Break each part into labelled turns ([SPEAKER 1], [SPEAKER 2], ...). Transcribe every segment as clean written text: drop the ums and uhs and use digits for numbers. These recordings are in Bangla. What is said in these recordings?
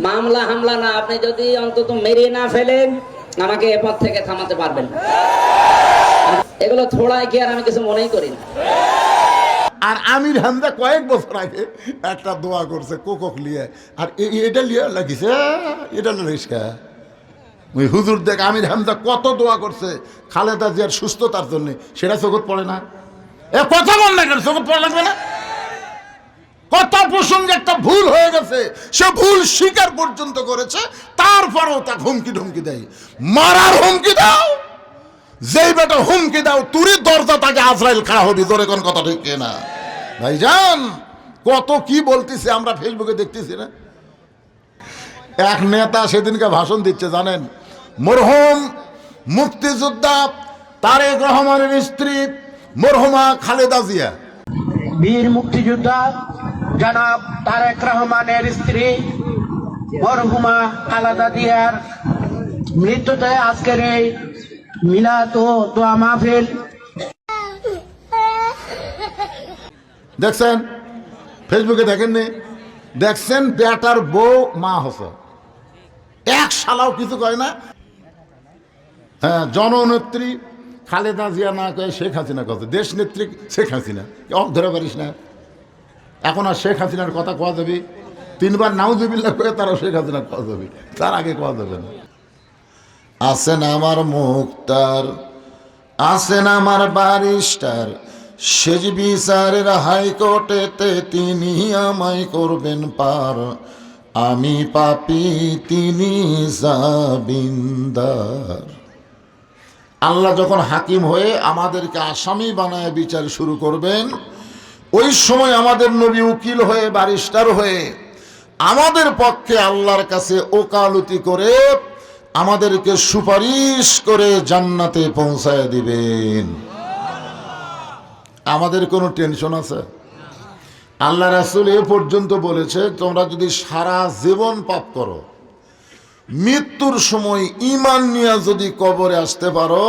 [SPEAKER 1] মামলা হামলা না, আপনি যদি অন্তত মেরে না ফেলেন আমাকে এ পথ থেকে থামাতে পারবেন না। এগুলো থোড়ায় কি আর আমি কিছু মনেই করি না।
[SPEAKER 2] আর আমির হামজা কয়েক বছর আগে একটা দোয়া করছে কোকক লিয়ে, আর এটা লিয়ে লাগিছে, এটা রিস্কা ওই হুজুর দেখ আমির হামজা কত দোয়া করছে খালেদা জিয়ার সুস্থতার জন্য, সেটা চোখত পড়ে না। এ কথা বল না কেন, চোখত পড়া লাগবে না? কত প্রসঙ্গে একটা ভুল হয়ে গেছে, সে ভুল স্বীকার পর্যন্ত করেছে, তারপরেও তা হুমকি ঢুমকি দেয়, মারার হুমকি দাও। যেই বেটা হুমকি দাও তুরি দরজা তাকে আজরাইল খাওয়া হবি, জোরে কোন কথা ঠিক না ভাইজান? কত কি বলতেছে আমরা ফেসবুকে দেখতেছি না। এক নেতা সেদিনকে ভাষণ দিচ্ছে জানেন, মরহুম মুক্তিযোদ্ধা তারেক রহমানের স্ত্রী মরহুমা খালেদা জিয়া,
[SPEAKER 3] বীর মুক্তিযোদ্ধা জনাব তারেক রহমানের স্ত্রী মরহুমা খালেদা জিয়ার মৃত্যুতে আজকের এই মিলাদ ও দোয়া মাহফিল।
[SPEAKER 2] দেখছেন ফেসবুকে, দেখেননি? দেখছেন বেটার বউ মা হসে, এক শালাও কিছু কয় না। হ্যাঁ, জননেত্রী খালেদা জিয়া না কয়ে শেখ হাসিনা কথা, দেশ নেত্রী শেখ হাসিনা, ধরে পারিস না। এখন আর শেখ হাসিনার কথা কোয়া যাবে? তিনবার নাউজুবিল্লাহ করে তারা শেখ হাসিনা কোয়া যাবে, তার আগে কোয়া যাবে না। আছেন আমার মুক্তার, আছেন আমার ব্যারিস্টার, সেজ বিচারের হাইকোর্টেতে তিনি আমায় করবেন পার, আমি পাপী তিনি জামিনদার। আল্লাহ যখন হাকিম হয়ে আমাদেরকে আসামি বানায় বিচার শুরু করবেন, ওই সময় আমাদের নবী উকিল হয়ে ব্যারিস্টার হয়ে আমাদের পক্ষে আল্লাহর কাছে ওকালতি করে আমাদেরকে সুপারিশ করে জান্নাতে পৌঁছায় দিবেন। আমাদের কোনো টেনশন আছে? আল্লাহ রাসূল এ পর্যন্ত বলেছে, তোমরা যদি সারা জীবন পাপ করো, মৃত্যুর সময় ঈমান নিয়ে যদি কবরে আসতে পারো,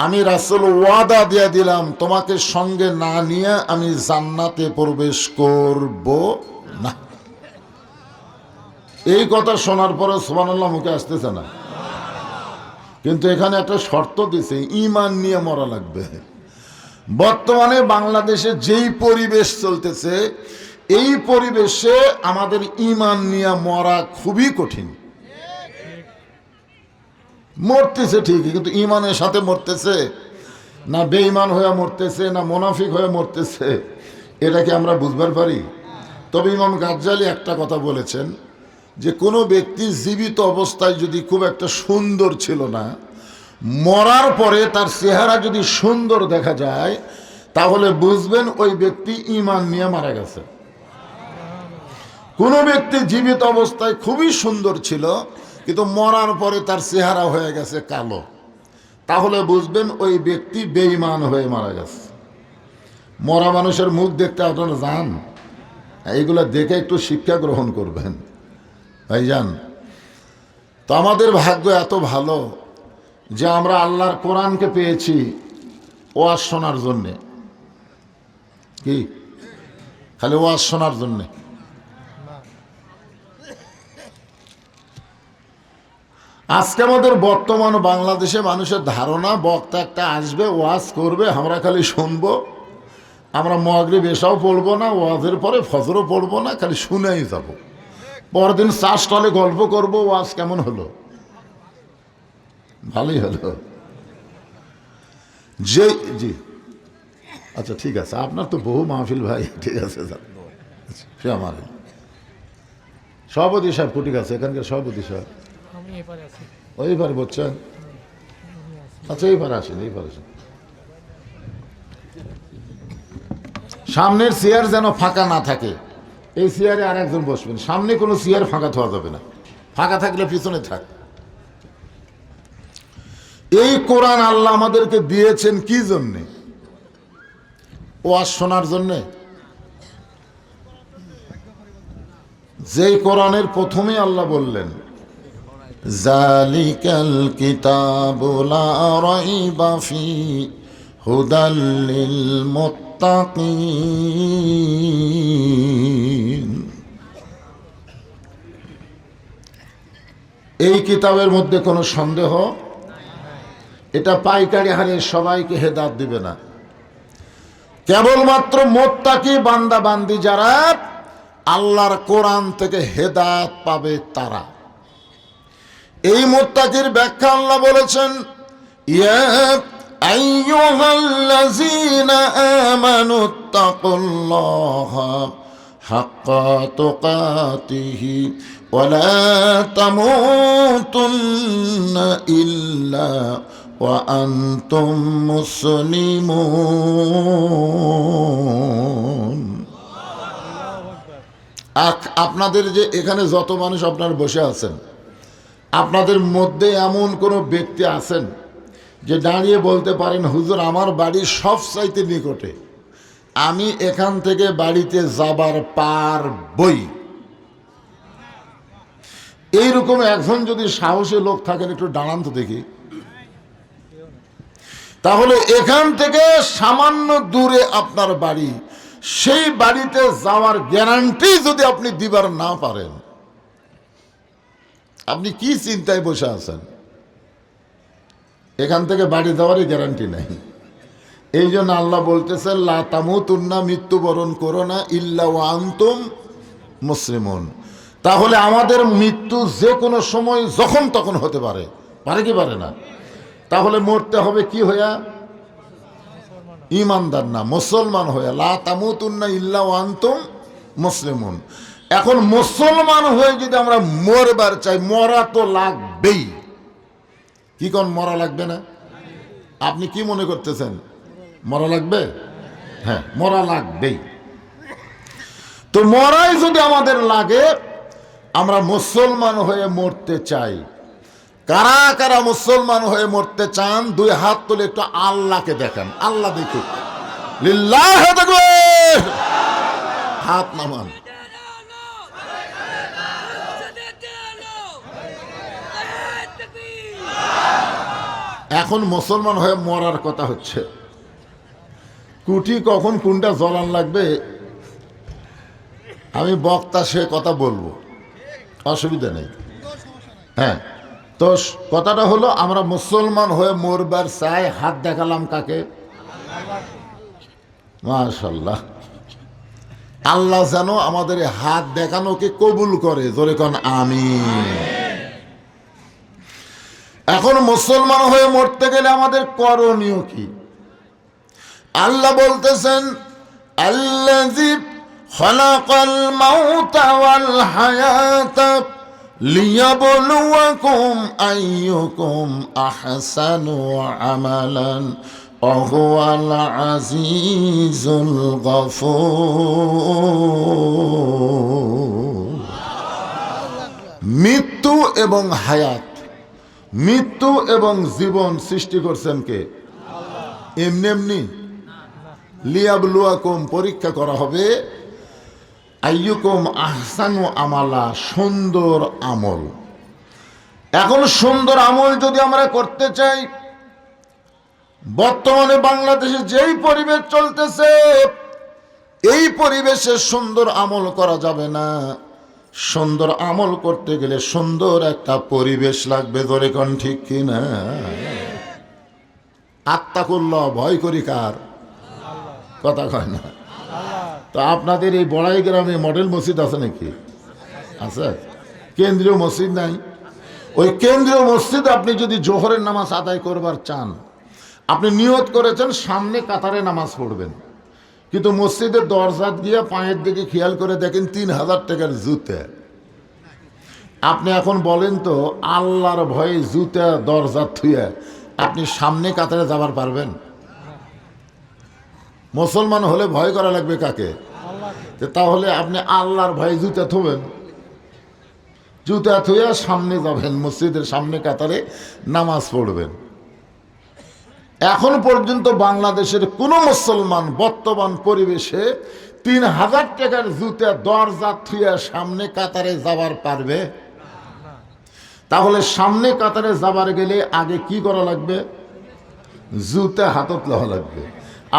[SPEAKER 2] আমি রাসূল ওয়াদা দিয়ে দিলাম তোমাকে সঙ্গে না নিয়ে আমি জান্নাতে প্রবেশ করব না। এই কথা শোনার পরে সুবহানাল্লাহ মুখে আসতেছে না, কিন্তু এখানে একটা শর্ত দিছে, ঈমান নিয়ে মরা লাগবে। বর্তমানে বাংলাদেশে যেই পরিবেশ চলতেছে, এই পরিবেশে আমাদের ঈমান নিয়ে মরা খুবই কঠিন। মরতেছে ঠিকই, কিন্তু ঈমানের সাথে মরতেছে না বেঈমান হয়ে মরতেছে না মুনাফিক হয়ে মরতেছে, এটা কি আমরা বুঝবার পারি? তবে ইমাম গাজ্জালী একটা কথা বলেছেন যে কোনো ব্যক্তি জীবিত অবস্থায় যদি খুব একটা সুন্দর ছিল না, মরার পরে তার চেহারা যদি সুন্দর দেখা যায়, তাহলে বুঝবেন ওই ব্যক্তি ঈমান নিয়ে মারা গেছে। কোনো ব্যক্তি জীবিত অবস্থায় খুবই সুন্দর ছিল, কিন্তু মরার পরে তার চেহারা হয়ে গেছে কালো, তাহলে বুঝবেন ওই ব্যক্তি বেঈমান হয়ে মারা গেছে। মরা মানুষের মুখ দেখতে আপনারা যান, এইগুলো দেখে একটু শিক্ষা গ্রহণ করবেন ভাইজান। তো আমাদের ভাগ্য এত ভালো যে আমরা আল্লাহর কোরআনকে পেয়েছি ওয়াজ শোনার জন্যে। কি খালি ওয়াজ শোনার জন্যে? আজকে আমাদের বর্তমান বাংলাদেশে মানুষের ধারণা, বক্তা একটা আসবে ওয়াজ করবে, আমরা খালি শুনবো, আমরা মাগরিব এশাও পড়বো না, ওয়াজের পরে ফজরও পড়বো না, খালি শুনেই যাব, পরদিন চা স্টলে গল্প করবো ওয়াজ কেমন হলো। ভালোই হলো যে জি আচ্ছা ঠিক আছে, আপনার তো বহু মাহফিল ভাই, ঠিক আছে সে আমার সভাপতি সাহেব ঠিক আছে, এখানকার সভাপতি সাহেব ওইবারে বলছেন, আচ্ছা এইবারে আসেন, এইবার আসেন। সামনের চেয়ার যেন ফাঁকা না থাকে, এই চেয়ারে আর একজন বসবেন, সামনে কোনো চেয়ার ফাঁকা থাকা যাবে না, ফাঁকা থাকলে পিছনে থাক। এই কোরআন আল্লাহ আমাদেরকে দিয়েছেন কি জন্যে? ওয়াজ শোনার জন্যে। যেই কোরআনের প্রথমে আল্লাহ বললেন জালিকাল কিতাবু লা রাইবা ফি হুদাল লিল মুত্তাকিন। এই কিতাবের মধ্যে কোনো সন্দেহ, এটা পাইকারি হারে সবাইকে হেদায়েত দিবে না। কেবলমাত্র মুত্তাকি বান্দা বান্দি যারা আল্লাহর কোরআন থেকে হেদায়েত পাবে তারা। এই মুত্তাকির ব্যাখ্যা আল্লাহ বলেছেন, ইয়া আইয়ুহাল্লাযীনা আমানুত্তাকুল্লাহা হাক্কা তুকাতিহি ওয়া লা তামুতুন্না ইল্লা ওয়া আনতুম মুসলিমুন। আপনাদের যে এখানে যত মানুষ আপনার বসে আছেন, আপনাদের মধ্যে এমন কোনো ব্যক্তি আছেন যে দাঁড়িয়ে বলতে পারেন, হুজুর আমার বাড়ির সব চাইতে নিকটে, আমি এখান থেকে বাড়িতে যাবার পারবই? এইরকম একজন যদি সাহসী লোক থাকেন, একটু দাঁড়ান তো দেখি। তাহলে এখান থেকে সামান্য দূরে আপনার বাড়ি, সেই বাড়িতে যাওয়ার গ্যারান্টি যদি আপনি দিবার না পারেন, আপনি কি চিন্তায় বসে আছেন? এখান থেকে বাড়ি যাওয়ারই গ্যারান্টি নাই। এই জন্য আল্লাহ বলতেছেন, লা তামুতুন্না, মৃত্যুবরণ করো না, ইল্লা ওয়া আনতুম মুসলিমুন। তাহলে আমাদের মৃত্যু যে কোনো সময় যখন তখন হতে পারে, পারে কি পারে না? তাহলে মরতে হবে কি হইয়া? ঈমানদার না, মুসলমান হইয়া। লা তামুতুন্না ইল্লা ওয়া আনতুম মুসলিমুন। এখন মুসলমান হয়ে যদি আমরা মরবার চাই, মরা তো লাগবেই। কি কোন মরা লাগবে না? আপনি কি মনে করতেছেন মরা লাগবে? হ্যাঁ, মরা লাগবেই। তো মরাই যদি আমাদের লাগে, আমরা মুসলমান হয়ে মরতে চাই। কারা কারা মুসলমান হয়ে মরতে চান? দুই হাত তুলে একটু আল্লাহকে দেখান। আল্লাহ দেখুক, লিল্লাহি তাকবীর, হাত নামান। এখন মুসলমান হয়ে মরার কথা হচ্ছে। কুটি কখন কোনটা জ্বলান লাগবে আমি বক্তা সে কথা বলবো, অসুবিধা নেই। হ্যাঁ, তো কথাটা হলো, আমরা মুসলমান হয়ে মরবার চাই। হাত দেখালাম কাকে? মাশাআল্লাহ। আল্লাহ যেন আমাদের হাত দেখানোকে কবুল করে, জোরে কোন আমিন। এখন মুসলমান হয়ে মরতে গেলে আমাদের করণীয় কি? আল্লাহ বলতেছেন, আল্লাযী খালাকাল মাউতা ওয়াল হায়াতা লিয়াবলুয়াকুম আইয়ুকুম আহসানু আমালান ওয়া হুয়াল আজিজুল গফুর। মৃত্যু এবং হায়াত, মৃত্যু এবং জীবন সৃষ্টি করছেন কে? এমনি এমনি। লিয়াবলুয়াকুম, পরীক্ষা করা হবে, আইয়ুকুম আহসানু আমালা, সুন্দর আমল। এখন সুন্দর আমল যদি আমরা করতে চাই, বর্তমানে বাংলাদেশে যেই পরিবেশ চলতেছে, এই পরিবেশে সুন্দর আমল করা যাবে না। সুন্দর আমল করতে গেলে সুন্দর একটা পরিবেশ লাগবে, ধরে কোন ঠিক কিনা? আত্তাকুল্লাহ, ভয় করি কার? কথা কয় না। তো আপনাদের এই বড়াই গ্রামে মডেল মসজিদ আছে নাকি? আছে? কেন্দ্রীয় মসজিদ নাই? ওই কেন্দ্রীয় মসজিদ আপনি যদি জোহরের নামাজ আদায় করবার চান, আপনি নিয়ত করেছেন সামনে কাতারে নামাজ পড়বেন, কিন্তু মসজিদের দরজাত গিয়ে পায়ের দিকে খেয়াল করে দেখেন ৩,০০০ টাকার জুতা। আপনি এখন বলেন তো, আল্লাহর ভয়ে জুতা দরজাত থুয়ে আপনি সামনে কাতারে যাবার পারবেন? মুসলমান হলে ভয় করা লাগবে কাকে? তাহলে আপনি আল্লাহর ভয়ে জুতা থবেন, জুতা থুয়ে সামনে যাবেন, মসজিদের সামনে কাতারে নামাজ পড়বেন। এখন পর্যন্ত বাংলাদেশের কোনো মুসলমান বর্তমান পরিবেশে ৩,০০০ টাকার জুতা দরজা থুয়ে সামনে কাতারে যাবার পারবে? তাহলে সামনে কাতারে যাবার গেলে আগে কি করা লাগবে? জুতা হাতত লওয়া লাগবে।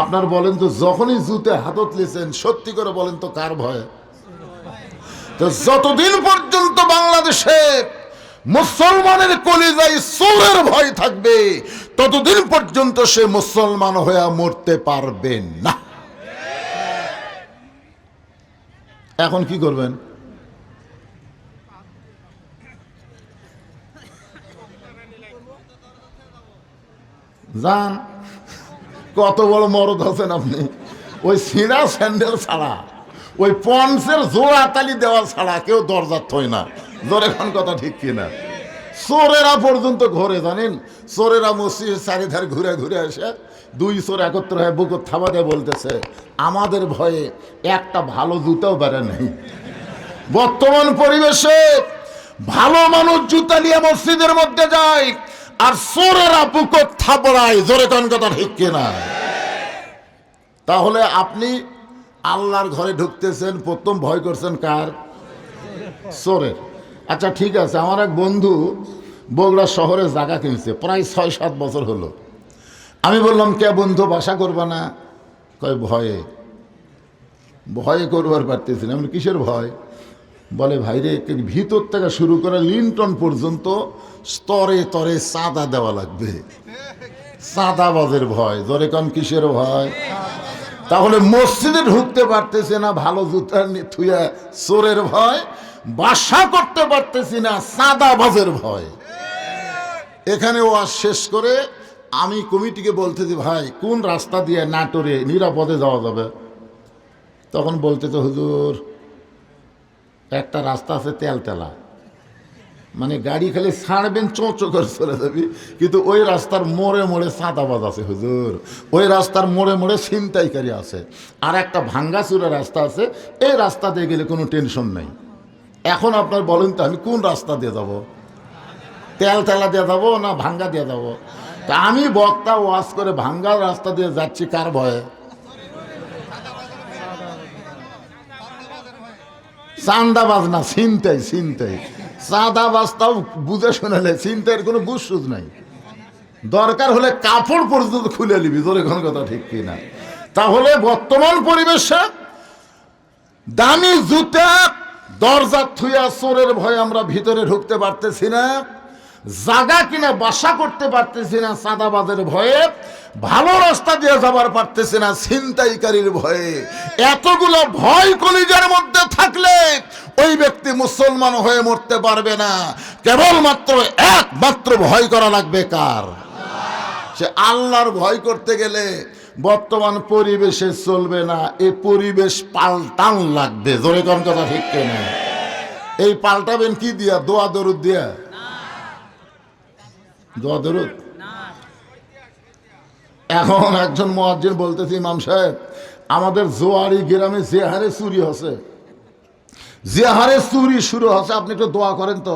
[SPEAKER 2] আপনার বলেন তো, যখনই জুতা হাতত লিছেন, সত্যি করে বলেন তো কার ভয়ে? তো যতদিন পর্যন্ত বাংলাদেশে মুসলমানের কলিজায় চোরের ভয় থাকবে, ততদিন পর্যন্ত সে মুসলমান হয়ে মরতে পারবে না। এখন কি করবেন? যান, কত বড় মরদ আছেন আপনি। ওই সিনা স্যান্ডেল ছাড়া, ওই পন্সের জোড়া তালি দেওয়া ছাড়া কেউ দরজা থই না। জোরে কোন কথা ঠিক কিনা? চোরেরা পর্যন্ত ঘরে, জানেন, চোরেরা মসজিদের চারিধার ঘুরে ঘুরে আসে, দুই চোর একত্র হয়ে বুকুর থাবা দিয়ে বলতেছে, আমাদের ভয়ে একটা ভালো জুতাও বেড়ে নেই। বর্তমান পরিবেশে ভালো মানুষ জুতা নিয়ে মসজিদের মধ্যে যায়, আর চোরেরা বুকুর থাবড়ায়। জোরে কোন কথা ঠিক কিনা? তাহলে আপনি আল্লাহর ঘরে ঢুকতেছেন, প্রথম ভয় করছেন কার? চোরের। আচ্ছা ঠিক আছে, আমার এক বন্ধু বগুড়া শহরে জায়গা কিনছে, প্রায় ৬-৭ বছর হলো। আমি বললাম, কে বন্ধু বাসা করবা না? কয় ভয়ে। ভয়ে করবার পারতেছি না। আমি কিসের ভয়? বলে ভাইরে, ভিতর থেকে শুরু করে লিন্টন পর্যন্ত স্তরে তরে চাঁদা দেওয়া লাগবে। চাঁদাবাজের ভয়। জোরে কোন কিসের ভয়? তাহলে মসজিদে ঢুকতে পারতেছে না ভালো জুতা থুয়া চোরের ভয়, বাসা করতে পারতেছি না চাঁদাবাজের ভয়। এখানে ওয়াজ শেষ করে আমি কমিটিকে বলতেছি, ভাই কোন রাস্তা দিয়ে নাটোরে নিরাপদে যাওয়া যাবে? তখন বলতেছে, হুজুর একটা রাস্তা আছে তেলতেলা, মানে গাড়ি খালি ছাড়বেন চোঁচো করে চলে যাবি, কিন্তু ওই রাস্তার মোড়ে মোড়ে চাঁদাবাজ আছে হুজুর, ওই রাস্তার মোড়ে মোড়ে ছিনতাইকারী আছে, আর একটা ভাঙ্গাচুরা রাস্তা আছে, এই রাস্তা দিয়ে গেলে কোনো টেনশন নাই। এখন আপনার বলেন তো, আমি কোন রাস্তা দিয়ে যাব? তেলতেলা দিয়ে যাবো না ভাঙ্গা দিয়ে যাবো? তা আমি বক্তা ওয়াজ করে ভাঙ্গা রাস্তা দিয়ে যাচ্ছি কার ভয়ে? চাঁদাবাজ না, ছিনতাই। ছিনতাই চাঁদাবাজ তাও বুঝে শোনালে, ছিনতাইয়ের কোনো বুঝসুঝ নাই। দরকার হলে কাপড় পর্যন্ত খুলে নিবি। তোর এখন কথা ঠিক কিনা? তাহলে বর্তমান পরিবেশে দামি জুতা দরজা থুয়া চোরের ভয়ে আমরা ভিতরে ঢুকতে পারতেছি না, জায়গা কিনা বাসা করতে পারতেছি না চাঁদাবাজের ভয়ে, ভালো রাস্তা দিয়ে যাবার পারতেছি না ছিনতাইকারীর ভয়ে। এতগুলো ভয় কলিজার মধ্যে থাকলে ওই ব্যক্তি মুসলমান হয়ে মরতে পারবে না। কেবলমাত্র একমাত্র ভয় করা লাগবে কার? সে আল্লাহর ভয় করতে গেলে বর্তমান পরিবেশে চলবে না, এই পরিবেশ পাল্টান লাগবে। জোরে কোন কথা ঠিক কিনা? এই পাল্টাবেন কি দিয়া? দোয়া দরুদ দিয়া? দোয়া দরুদ। এখন একজন মুয়াজ্জিন বলতেছে, ইমাম সাহেব আমাদের জোয়ারি গ্রামে যে হারে চুরি হচ্ছে, যে হারে চুরি শুরু হচ্ছে, আপনি একটু দোয়া করেন তো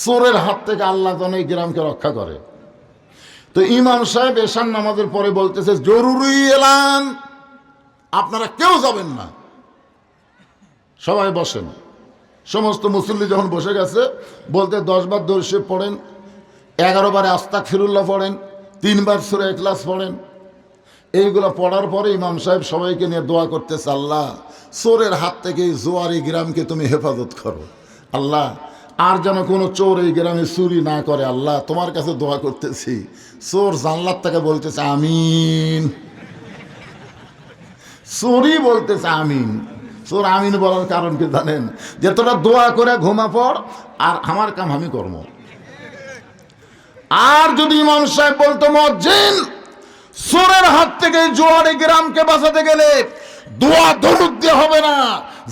[SPEAKER 2] চোরের হাত থেকে আল্লাহ যেন এই গ্রামকে রক্ষা করে। তো ইমাম সাহেব এশার নামাজের পরে বলতেছে, জরুরি এলান, আপনারা কেউ যাবেন না, সবাই বসেন। সমস্ত মুসল্লি যখন বসে গেছে, বলতে 10 বার দরুদ শরীফ পড়েন, 11 বার আস্তাগফিরুল্লাহ পড়েন, 3 বার সূরা ইখলাস পড়েন। এইগুলো পড়ার পরে ইমাম সাহেব সবাইকে নিয়ে দোয়া করতেছে, আল্লাহ চোরের হাত থেকে এই জোয়ারি গ্রামকে তুমি হেফাজত করো। আল্লাহ আর যেন কোনো চোর এই গ্রামে চুরি না করে। আল্লাহ তোমার কাছে দোয়া করতেছি। চোর জানলার থেকে বলতেছে আমিন, চোরই বলতেছে আমিন। চোর আমিন বলার কারণ কি জানেন? যে তোরা দোয়া করে ঘুমা পড়, আর আমার কাম আমি করব। আর যদি ইমাম সাহেব বলতো, মুয়াজ্জিন চোরের হাত থেকে জোয়ারি গ্রামকে বাঁচাতে গেলে দোয়া দরুদ দিয়ে হবে না,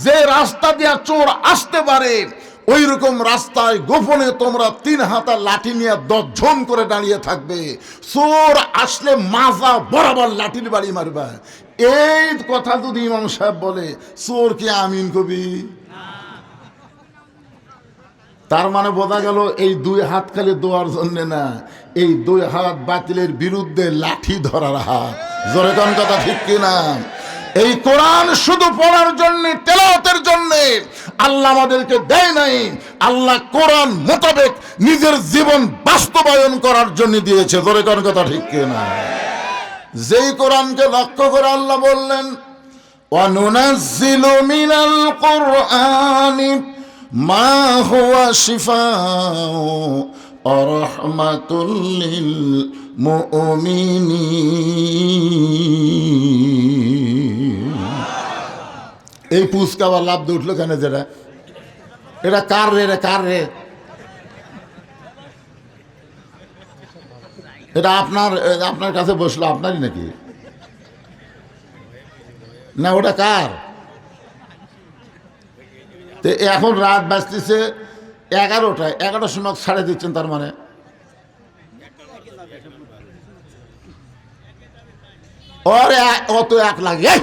[SPEAKER 2] যে রাস্তা দিয়ে চোর আসতে পারে ওই রকম রাস্তায় গোপনে তোমরা 3 হাতা লাঠি নিয়ে 10 জন করে দাঁড়িয়ে থাকবে, চোর আসলে মাজা বরাবর লাঠির বাড়ি মারবা। এই কথা যদি ইমাম সাহেব বলে, চোর কি আমিন কবি? তার মানে বোঝা গেল এই 2 হাত খালি দোয়ার জন্য না, এই 2 হাত বাতিলের বিরুদ্ধে লাঠি ধরার হাত। জোরে কোন কথা ঠিক কিনা? এই কোরআন শুধু পড়ার জন্য, তেলাওয়াতের জন্য আল্লাহ আমাদেরকে দেয় নাই, আল্লাহ কোরআন মোতাবেক নিজের জীবন বাস্তবায়ন করার জন্য দিয়েছে। জোরে কোন কথা ঠিক কিনা? যেই কোরআনকে লক্ষ্য করে আল্লাহ বললেন, ওয়া নুনাজ্জিলু মিনাল কুরআনি মা হুয়া শিফাউ ওয়া রাহমাতুল লিল মুমিনিন। এই পুচকা আবার লাভ দিয়ে উঠলো কেন? যেটা এটা কার রে? এটা কার রে? এটা আপনার কাছে বসলো, আপনারই নাকি? না, ওটা কার? তো এখন রাত বাজতেছে 11টায়, 11টার সময় ছাড়ে দিচ্ছেন, তার মানে ওর অত এক লাগে।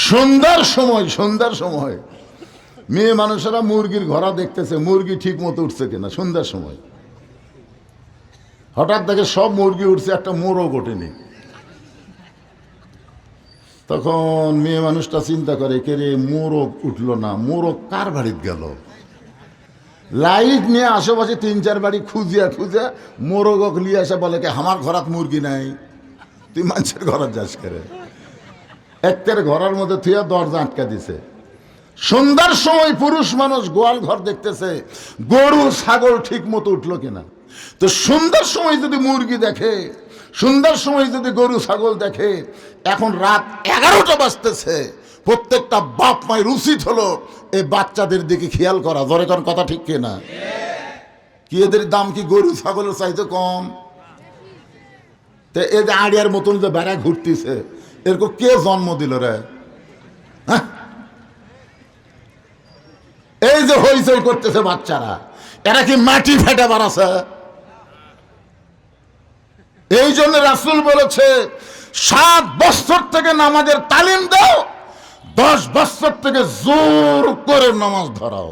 [SPEAKER 2] সন্ধ্যার সময় মেয়ে মানুষেরা মুরগির ঘোড়া দেখতেছে, মুরগি ঠিক মতো উঠছে কিনা। সন্ধ্যার সময় হঠাৎ দেখে সব মুরগি উঠছে, একটা মোরগ ওঠেনি। তখন মেয়ে মানুষটা চিন্তা করে, কে রে মোরগ উঠলো না, মোরগ কার বাড়িতে গেল? লাইট নিয়ে আশেপাশে 3-4 বাড়ি খুঁজিয়া মোরগ নিয়ে আসে, বলে কে আমার ঘরাত মুরগি নাই, তুই মানুষের ঘরাত যাস করে। একের ঘরের মধ্যে থুয়া দরজা আটকা দিছে। সন্ধ্যার সময় পুরুষ মানুষ গোয়াল ঘর দেখতেছে, গরু ছাগল ঠিক মতো উঠলো কিনা। তো সন্ধ্যার সময় যদি মুরগি দেখে, সন্ধ্যার সময় যদি গরু ছাগল দেখে, এখন রাত 11টা বাজতেছে, প্রত্যেকটা বাপ মায়ের উচিত হলো এই বাচ্চাদের দিকে খেয়াল করা। ধরে কোন কথা ঠিক কিনা? কি এদের দাম কি গরু ছাগলের চাইতে কম? তো এই যে আড়িয়ার মতন যে বেড়া ঘুরতেছে, এরকম কে জন্ম দিল রে? হ্যাঁ, এই যে হইচই করতেছে বাচ্চারা, এরা কি মাটি ফেটে বাড়াছে? এই জন্য রাসূল বলেছে 7 বছর থেকে নামাজের তালিম দাও, 10 বছর থেকে জোর করে নামাজ ধরাও।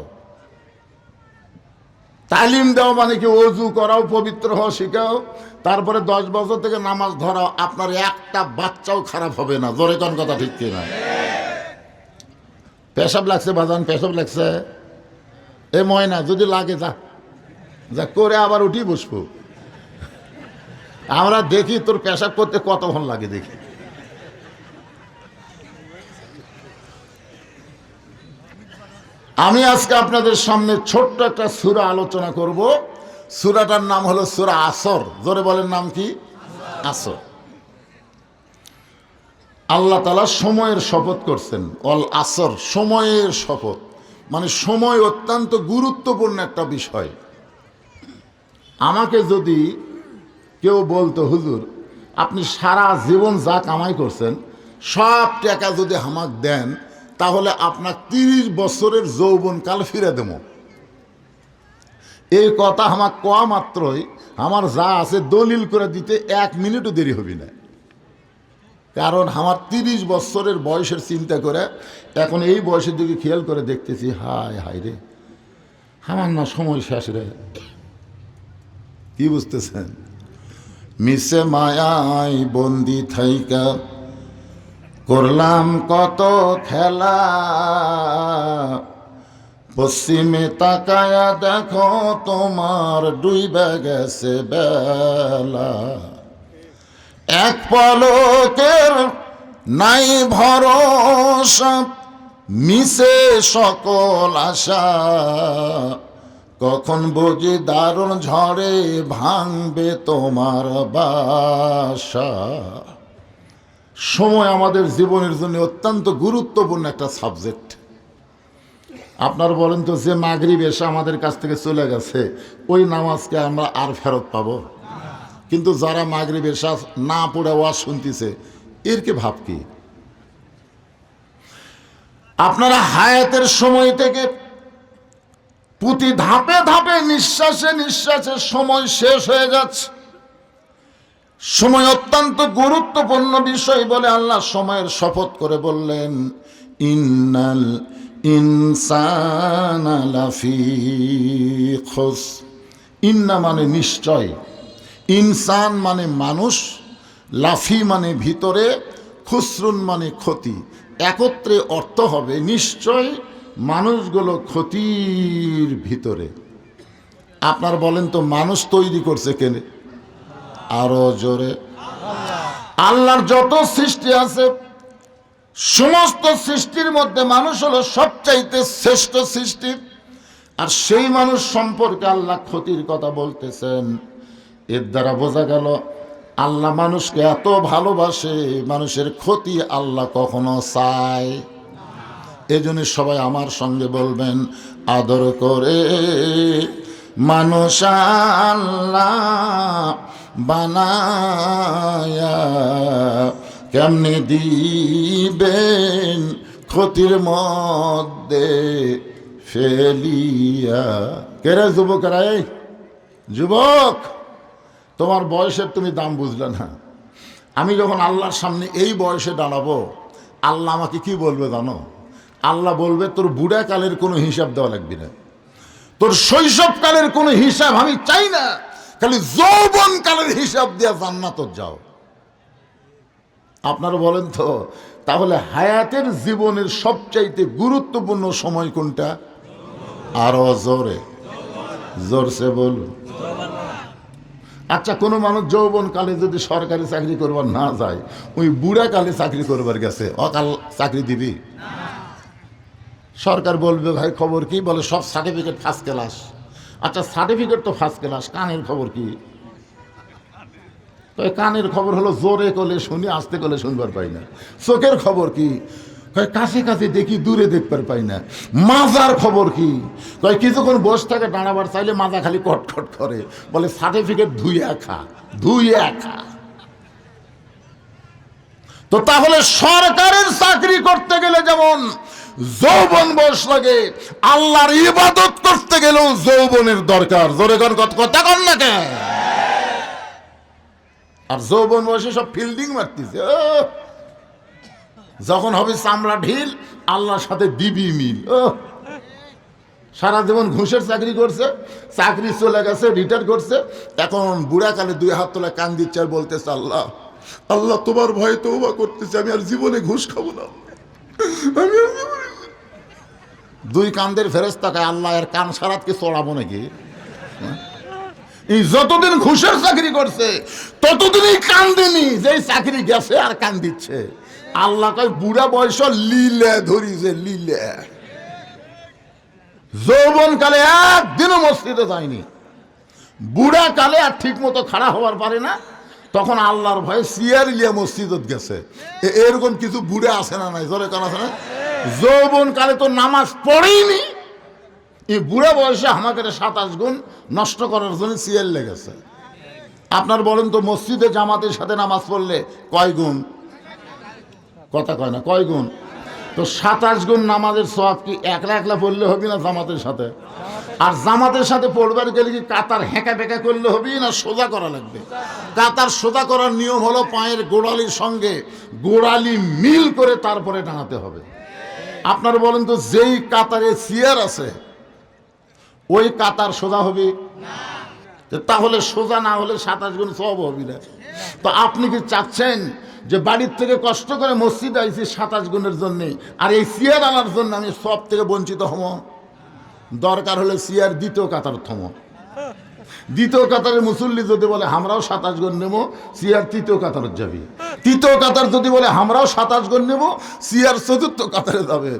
[SPEAKER 2] তালিম দাও মানে কি? ওযু করাও, পবিত্র হওয়া শিখাও, তারপরে 10 বছর থেকে নামাজ ধরাও। আপনার একটা বাচ্চাও খারাপ হবে না। জোরে কোন কথা ঠিক কিনা? পেশাব লাগছে বাজান, পেশাব লাগছে, এ ময়না যদি লাগে যা করে আবার উঠি বসবো। আমরা দেখি তোর পেশাব করতে কতক্ষণ লাগে দেখি। আমি আজকে আপনাদের সামনে ছোট্ট একটা সূরা আলোচনা করব। সূরাটার নাম হলো সূরা আসর। জোরে বলেন, নাম কি? আসর। আল্লাহ তাআলা সময়ের শপথ করছেন। অল আসর, সময়ের শপথ। মানে সময় অত্যন্ত গুরুত্বপূর্ণ একটা বিষয়। আমাকে যদি কেউ বলতো, হুজুর আপনি সারা জীবন যা কামাই করছেন সব টাকা যদি আমাকে দেন, তাহলে আপনার 30 বছরের যৌবনকাল ফিরে দেব। এই কথা আমার কোয়া মাত্রই আমার যা আছে দলিল করে দিতে 1 মিনিটও দেরি হবে না। কারণ আমার 30 বছরের বয়সের চিন্তা করে এখন এই বয়সের দিকে খেয়াল করে দেখতেছি, হায় হায় রে, আমার না সময় শেষ রে। কি বুঝতেছেন? মিশে মায়ায় বন্দি থাইকা করলাম কত খেলা, পশ্চিমে তাকায়া দেখো তোমার ডুইবা গেছে বেলা। এক পলকের নাই ভরসা, মিশে সকল আশা, কখন বুঝি দারুণ ঝড়ে ভাঙবে তোমার বাসা। সময় আমাদের জীবনের জন্য অত্যন্ত গুরুত্বপূর্ণ একটা সাবজেক্ট। আপনার বলেন তো, যে মাগরিব এসে আমাদের কাছ থেকে চলে গেছে, ওই নামাজকে আমরা আর ফেরত পাবো? কিন্তু যারা মাগরিব এসা না পড়ে ওয়াজ শুনতেছে, এর কি ভাব কি? আপনারা হায়াতের সময় থেকে প্রতি ধাপে ধাপে নিঃশ্বাসে নিঃশ্বাসে সময় শেষ হয়ে যাচ্ছে। সময় অত্যন্ত গুরুত্বপূর্ণ বিষয় বলে আল্লাহ সময়ের শপথ করে বললেন, ইন্নাল ইনসানা লাফি খুস। ইন্না মানে নিশ্চয়, ইনসান মানে মানুষ, লাফি মানে ভিতরে, খুসরুন মানে ক্ষতি। একত্রে অর্থ হবে নিশ্চয় মানুষগুলো ক্ষতির ভিতরে। আপনার বলেন তো, মানুষ তৈরি করছে কেন? আরো জোরে। আল্লাহর যত সৃষ্টি আছে সমস্ত সৃষ্টির মধ্যে মানুষ হলো সবচাইতে শ্রেষ্ঠ সৃষ্টি, আর সেই মানুষ সম্পর্কে আল্লাহ ক্ষতির কথা বলতেছেন। এর দ্বারা বোঝা গেল আল্লাহ মানুষকে এত ভালোবাসে, মানুষের ক্ষতি আল্লাহ কখনো চায়। এজন্য সবাই আমার সঙ্গে বলবেন, আদর করে মানুষ আল্লাহ বানায়া কেমনে দিবেন ক্ষতির মধ্যে ফেলিয়া। কেরে যুবকেরা, এই যুবক, তোমার বয়সের তুমি দাম বুঝলে না। আমি যখন আল্লাহর সামনে এই বয়সে দাঁড়াবো, আল্লাহ আমাকে কি বলবে জানো? আল্লাহ বলবে, তোর বুড়াকালের কোনো হিসাব দেওয়া লাগবে না, তোর শৈশবকালের কোনো হিসাব আমি চাই না, খালি যৌবনকালের হিসাব দিয়া জান্নাত যাও। আপনারা বলেন তো, তাহলে হায়াতের জীবনের সবচাইতে গুরুত্বপূর্ণ সময় কোনটা? আরো জোরে, জোরসে বলুন। আচ্ছা, কোনো মানুষ যৌবনকালে যদি সরকারি চাকরি করবার না যায়, ওই বুড়াকালে চাকরি করবার গেছে, অকাল চাকরি দিবি? সরকার বলবে, ভাই খবর কি? বলে সব সার্টিফিকেট ফার্স্ট ক্লাস। আচ্ছা, সার্টিফিকেট তো ফার্স্ট ক্লাস, কানের খবর কি? তো কানের খবর হলো জোরে করলে শুনি, আস্তে করলে শুনবার পাই না। চোখের খবর কি? কাছে কাছে দেখি, দূরে দেখবার পাই না। মাজার খবর কি? কিছুক্ষণ বসে থাকে, দাঁড়াবার চাইলে মাজা খালি কটখট করে। বলে সার্টিফিকেট ধুইয়া খা, ধুইয়া খা। তো তাহলে সরকারের চাকরি করতে গেলে যেমন যৌবন বয়স লাগে, আল্লাহর ইবাদত করতে গেলেও যৌবনের দরকার। জোরে কথা কন না কেন? আর যৌবন বয়সে সব ফিল্ডিং মারতেছে। যখন হবে চামড়া ঢিল, আল্লাহর সাথে দিবি মিল। সারা জীবন ঘুষের চাকরি করছে, চাকরি চলে গেছে, রিটায়ার করছে, এখন বুড়াকালে দুই হাত তোলা কান দিচ্ছে আর বলতেছে, আল্লাহ আল্লাহ তোমার ভয়ে তওবা করতেছে, আমি আর জীবনে ঘুষ খাবো না। দুই কান্দের ফেরেশতা কয়, আল্লাহ এর কান সারাতকে চড়াবো নাকি? এই যতদিন ঘুষের চাকরি করছে ততদিনই কান্দেনি, যে চাকরি গেছে আর কান দিচ্ছে। আল্লাহ কয়, বুড়া বয়স লীলে ধরিছে, লীলে। যৌবন কালে একদিনও মসজিদে যায়নি, বুড়া কালে আর ঠিক মতো খাড়া হওয়ার পারে না, তখন আল্লাহর ভয়ে সিয়ার লিয়া মসজিদত গেছে। এরকম কিছু বুড়া আছে না নাই? জোরে কান আছে না? যৌবন কালে তো নামাজ পড়েইনি, এই বুড়া বয়সে আমাকে 27 গুণ নষ্ট করার জন্য সিয়ার লেগেছে। আপনার বলেন তো, মসজিদে জামাতের সাথে নামাজ পড়লে কয় গুণ? কথা কয় না, কয় গুণ? তো 27 গুণ নামাজের সওয়াব কি একলা একলা পড়লে হবে না জামাতের সাথে? আর জামাতের সাথে পড়বার গেলে কি কাতার হেঁকা বেঁকা করলে হবে না সোজা করা লাগবে? কাতার সোজা করার নিয়ম হলো পায়ের গোড়ালির সঙ্গে গোড়ালি মিল করে তারপরে টানাতে হবে। আপনার বলেন তো, যেই কাতারে চেয়ার আছে ওই কাতার সোজা হবে? তাহলে সোজা না হলে 27 গুণ সওয়াব হবে না। তো আপনি কি চাচ্ছেন যে বাড়ির থেকে কষ্ট করে মসজিদে আইছি 27 গুণের জন্য, আর এই চেয়ার আনার জন্য আমি সব থেকে বঞ্চিত হব? দরকার হলে চেয়ার দ্বিতীয় কাতার থম। দ্বিতীয় কাতারের মুসল্লি যদি বলে আমরাও 27 গুণ নেব, চেয়ার তৃতীয় কাতারে যাবি। তৃতীয় কাতার যদি বলে আমরাও 27 গুণ নেব, চেয়ার চতুর্থ কাতারে যাবে।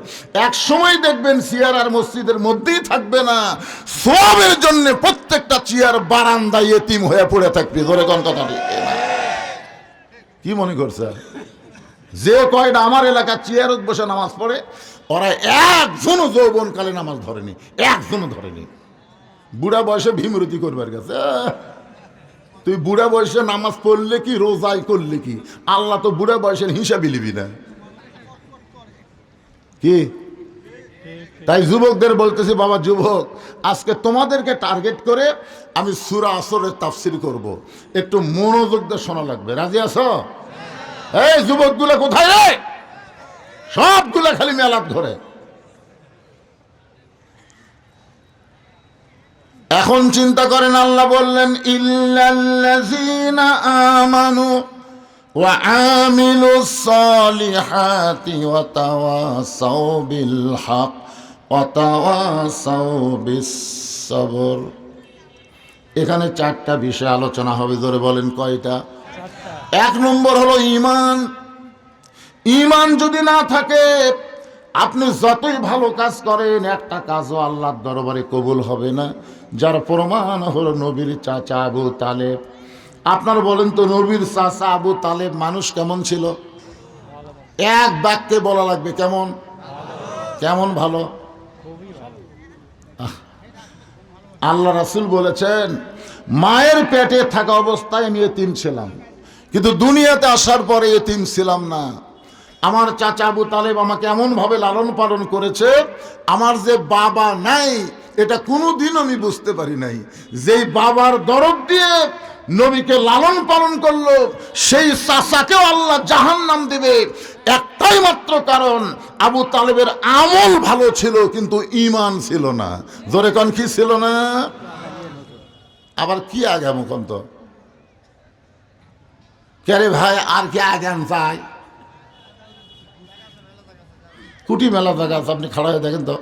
[SPEAKER 2] এক সময় দেখবেন চেয়ার আর মসজিদের মধ্যেই থাকবে না, সওয়াবের জন্য প্রত্যেকটা চেয়ার বারান্দায় এতিম হয়ে পড়ে থাকবে। ধরে কোন কথা কি মনে করছে? যে কয়টা আমার এলাকার চেয়ারত বসে নামাজ পড়ে, ওরা একজনও যৌবনকালে নামাজ ধরেনি, একজনও ধরেনি। বুড়া বয়সে ভীমরতি করবার গেছে। তুই বুড়া বয়সে নামাজ পড়লে কি, রোজাই করলে কি, আল্লাহ তো বুড়া বয়সের হিসাবই নিবি না কি? তাই যুবকদের বলতেছি, বাবা যুবক, আজকে তোমাদেরকে টার্গেট করে আমি সূরা আসরের তাফসীর করব, একটু মনোযোগ দিয়ে শোনা লাগবে। রাজি আছো? এই যুবকগুলো কোথায় রে? সবগুলা খালি মেলাপ ধরে। এখন চিন্তা করেন, আল্লাহ বললেন, ইল্লাল্লাযীনা আমানু ওয়া আমিলুস সালিহাতি ওয়া তাওয়াসাউ বিল হক ওয়া তাওয়াসাউ বিস সবর। এখানে 4টা বিষয় আলোচনা হবে। ধরে বলেন কয়টা? 1 নম্বর হলো ঈমান। ঈমান যদি না থাকে আপনি যতই ভালো কাজ করেন একটা কাজও আল্লাহর দরবারে কবুল হবে না। যার প্রমাণ হলো নবীর চাচা আবু তালেব। আপনারা বলেন তো নবীর চাচা আবু তালেব মানুষ কেমন ছিল? এক বাক্যে বলা লাগবে, কেমন? কেমন ভালো? আল্লাহ রাসূল বলেছেন, মায়ের পেটে থাকা অবস্থায় আমি এতিম ছিলাম, কিন্তু দুনিয়াতে আসার পরে এতিম ছিলাম না। আমার চাচা আবু তালেব আমাকে এমনভাবে লালন পালন করেছে, আমার যে বাবা নাই এটা কোনোদিন আমি বুঝতে পারি নাই। যেই বাবার দরদ দিয়ে নবীকে লালন পালন করলো, সেই চাচাকেও আল্লাহ জাহান্নাম দেবে। একটাই মাত্র কারণ, আবু তালেবের আমল ভালো ছিল কিন্তু ঈমান ছিল না। জোরে কোন কি ছিল না? আবার কি আগাম কন্ত কে ভাই, আর কি আগাম চাই? কুটি মেলা জায়গা আছে, আপনি খাড়া হয়ে দেখেন তো।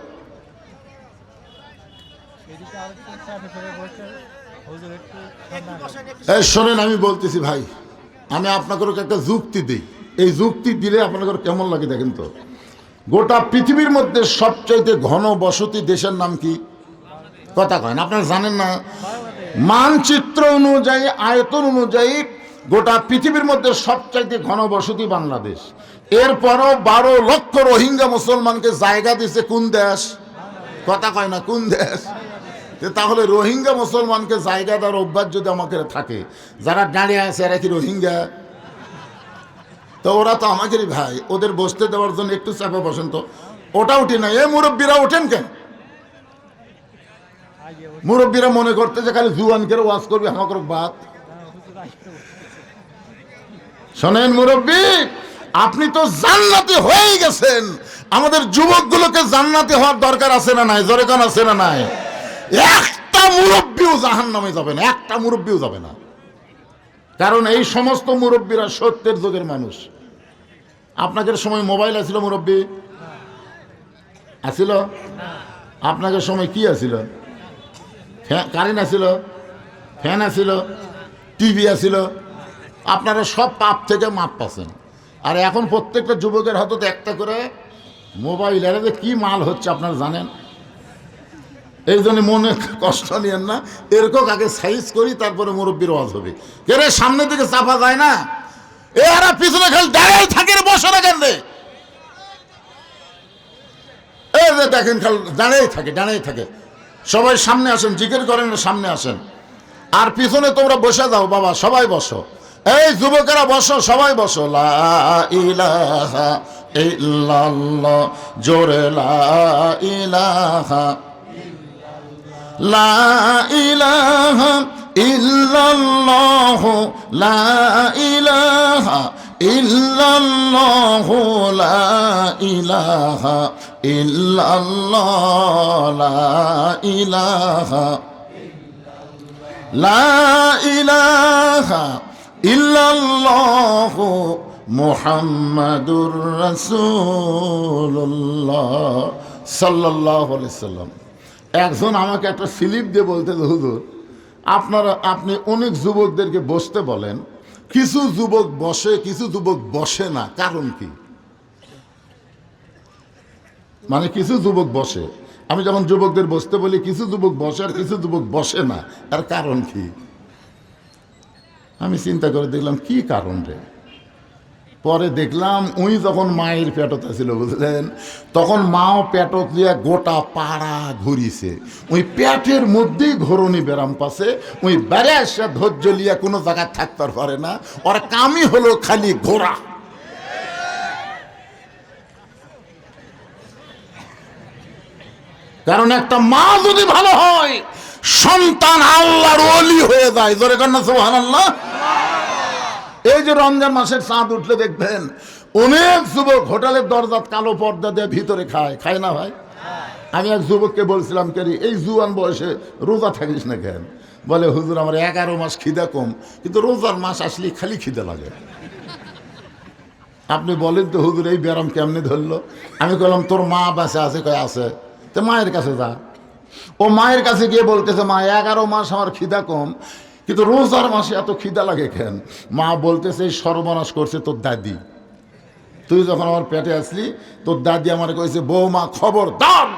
[SPEAKER 2] এই শোনেন, আমি বলতেছি ভাই, আমি আপনাকে একটা যুক্তি দিই। এই যুক্তি দিলে আপনাদের কেমন লাগে দেখেন তো। গোটা পৃথিবীর মধ্যে সবচাইতে ঘন বসতি দেশের নাম কি? কথা কয় না, আপনারা জানেন না? মানচিত্র অনুযায়ী, আয়তন অনুযায়ী গোটা পৃথিবীর মধ্যে সবচাইতে ঘন বসতি বাংলাদেশ। এরপরও 12 লক্ষ রোহিঙ্গা মুসলমানকে জায়গা দিছে কোন দেশ? কথা কয় না, কোন দেশ? তাহলে রোহিঙ্গা মুসলমানকে জায়গা দেওয়ার অভ্যাস যদি আমাকে থাকে, যারা দাঁড়িয়ে আছে এরা কি রোহিঙ্গা? তো ওরা তো আমাদেরই ভাই, ওদের বসতে দেওয়ার জন্য একটু চাপে বসেন তো। ওটা উঠি না, এ মুরব্বীরা ওঠেন কেন? মুরব্বীরা মনে করতে যে খালি জুয়ানকে ওয়াজ করবে, আমাকে বাদ। শোনেন মুরব্বী, আপনি তো জান্নাতি হয়ে গেছেন, আমাদের যুবকগুলোকে জান্নাতি হওয়ার দরকার আছে না নাই? জোরে কোন আছে না নাই? একটা মুরব্বীও জাহান্নামে যাবে না, একটা মুরব্বীও যাবে না। কারণ এই সমস্ত মুরব্বীরা সত্যের যুগের মানুষ। আপনাদের সময় মোবাইল আছিল মুরব্বী? আছিল? আপনাদের সময় কি আছিল? কারেন্ট আছিল, ফ্যান আছিল, টিভি আছিল। আপনারা সব পাপ থেকে মাপ পাচ্ছেন। আর এখন প্রত্যেকটা যুবকের হাতে একটা করে মোবাইল। এর যে কি মাল হচ্ছে আপনারা জানেন। এই জন্য মনে কষ্ট নিয়েন না, এরকম আগে সাইজ করি, তারপরে মুরব্বীর ওয়াজ হবে। এরা সামনের দিকে চাপা যায় না, এরা পিছনে খেল দাঁড়াই থাকে, বসে না কেন? এই যে দেখেন খাল দাঁড়াই থাকে, দাঁড়াই থাকে। সবাই সামনে আসেন, জিজ্ঞেস করেন সামনে আসেন। আর পিছনে তোমরা বসে যাও বাবা, সবাই বসো। এই যুবকেরা বসো, সবাই বসো। লা ইলাহা ইল্লাল্লাহ, জোরে লা ইলাহা, লা ইলাহা ইল্লাল্লাহ, লা ইলাহা ইল্লাল্লাহ, লা ইলাহা ইল্লাল্লাহ, লা ইলাহা, লা ইলাহা ইল্লাল্লাহ, মুহাম্মাদুর রাসূলুল্লাহ সাল্লাল্লাহু আলাইহি সাল্লাম। একজন আমাকে একটা স্লিপ দিয়ে বলতে, হুজুর আপনি অনেক যুবকদেরকে বসতে বলেন, কিছু যুবক বসে, কিছু যুবক বসে না, কারণ কি? মানে কিছু যুবক বসে, আমি যখন যুবকদের বসতে বলি কিছু যুবক বসে আর কিছু যুবক বসে না, আর কারণ কি? আমি চিন্তা করে দেখলাম কি কারণ রে। পরে দেখলাম উনি যখন মায়ের পেটত ছিল, বুঝলেন, তখন মাও পেটত লিয়া গোটা পাড়া ঘুরিছে। ওই পেটের মধ্যেই ঘরণী ব্যারাম পাশে, ওই বেড়ে আসে ধৈর্য লিয়া কোনো জায়গায় থাকতে পারে না। ওর কামই হলো খালি ঘোরা। কারণ একটা মা যদি ভালো হয়, সন্তান আল্লাহর ওলি হয়ে যায়। জোরে কন্যা সুবহানাল্লাহ। এই যে রমজান মাসের চাঁদ উঠলে দেখবেন অনেক যুবক হোটেলের দরজাত কালো পর্দা দিয়ে ভিতরে খায় না ভাই? আমি এক যুবককে বলছিলাম, কেরি এই জুয়ান বয়সে রোজা থাকিস না কেন? বলে, হুজুর আমার 11 মাস খিদা কম, কিন্তু রোজার মাস আসলে খালি খিদা লাগে। আপনি বলেন তো হুজুর এই ব্যারাম কেমনে ধরলো? আমি বললাম, তোর মা বাসে আছে? কয় আছে। তো মায়ের কাছে যা। ও মায়ের কাছে গিয়ে বলতেছে, মা 11 মাস আমার খিদা কম, কিন্তু রোজার মাসে এত খিদা লাগে কেন? মা বলতেছে, সর্বনাশ করছে তোর দাদি। তুই যখন আমার পেটে আসলি তোর দাদি আমার কইছে বৌমা খবরদার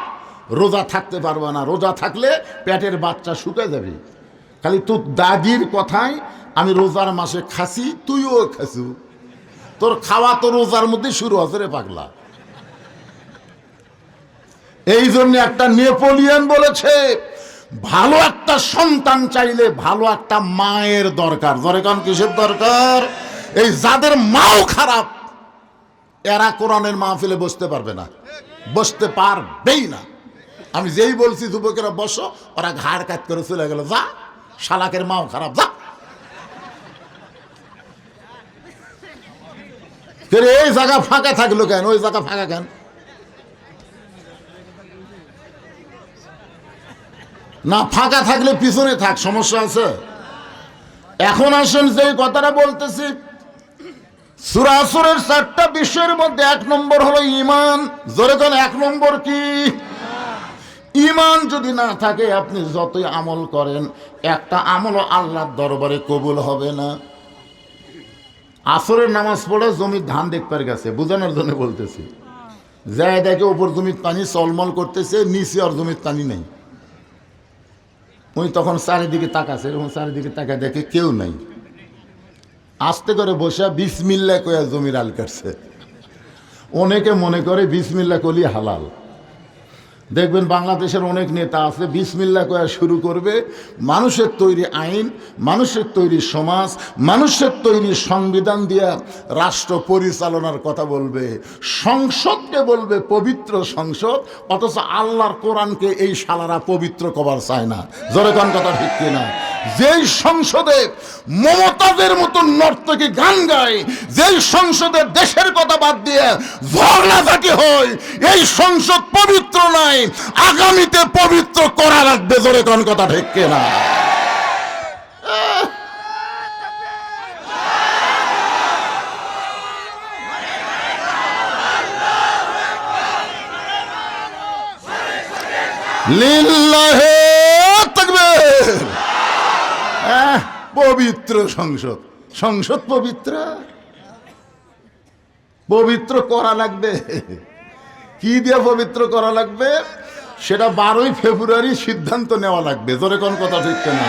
[SPEAKER 2] রোজা থাকতে পারবে না, রোজা থাকলে পেটের বাচ্চা শুকিয়ে যাবে। খালি তোর দাদির কথায় আমি রোজার মাসে খাসি, তুইও খাসু, তোর খাওয়া তো রোজার মধ্যে শুরু হচ্ছে রে পাগলা। এই জন্য একটা নেপোলিয়ন বলেছে ভালো একটা সন্তান চাইলে ভালো একটা মায়ের দরকার। ধরে কারণ কিসের দরকার? এই যাদের মাও খারাপ এরা কোরআনের মাহফিলে বসতে পারবে না, বসতে পারবেই না। আমি যেই বলছি যুবকেরা বসো, ওরা ঘাড় কাট করে চলে গেল, যা শালাকের মাও খারাপ, যা। এই জায়গা ফাঁকা থাকলো কেন? ওই জায়গা ফাঁকা কেন? না ফাঁকা থাকলে পিছনে থাক, সমস্যা আছে? এখন আসেন যে কথাটা বলতেছি, সূরা আসরের 4টা বিষয়ের মধ্যে 1 নম্বর হলো ঈমান। জোরে কোন 1 নম্বর কি? ঈমান যদি না থাকে আপনি যতই আমল করেন একটা আমলও আল্লাহর দরবারে কবুল হবে না। আসরের নামাজ পড়ে জমির ধান দেখবার গেছে, বোঝানোর জন্য বলতেছি। যায় দেখে ওপর জমির পানি চলমল করতেছে, নিচে আর জমির পানি নেই। ওই তখন চারিদিকে তাকাছে, এরকম চারিদিকে তাকায় দেখে কেউ নাই। আস্তে করে বসে বিসমিল্লাহ কয়া জমির আল কাটছে। অনেকে মনে করে বিসমিল্লাহ কলি হালাল। দেখবেন বাংলাদেশের অনেক নেতা আছে বিসমিল্লাহ কয়া শুরু করবে, মানুষের তৈরি আইন, মানুষের তৈরি সমাজ, মানুষের তৈরি সংবিধান দিয়া রাষ্ট্র পরিচালনার কথা বলবে, সংসদকে বলবে পবিত্র সংসদ, অথচ আল্লাহর কোরআনকে এই শালারা পবিত্র কবার চায় না। জোরে কোন কথা ঠিক কিনা? যেই সংসদে মমতাজের মতো নর্তকী গান গায়, যেই সংসদে দেশের কথা বাদ দিয়ে ঝগড়াঝাটি হয়, এই সংসদ পবিত্র নাই, আগামীতে পবিত্র করা লাগবে। জোরে কোন কথা ঠিক কিনা? লিল্লাহে তাকবীর। পবিত্র সংসদ, সংসদ পবিত্র, পবিত্র করা লাগবে। কি দিয়ে পবিত্র করা লাগবে? সেটা 12ই ফেব্রুয়ারি সিদ্ধান্ত নেওয়া লাগবে। জোরে কোন কথা ঠিক না?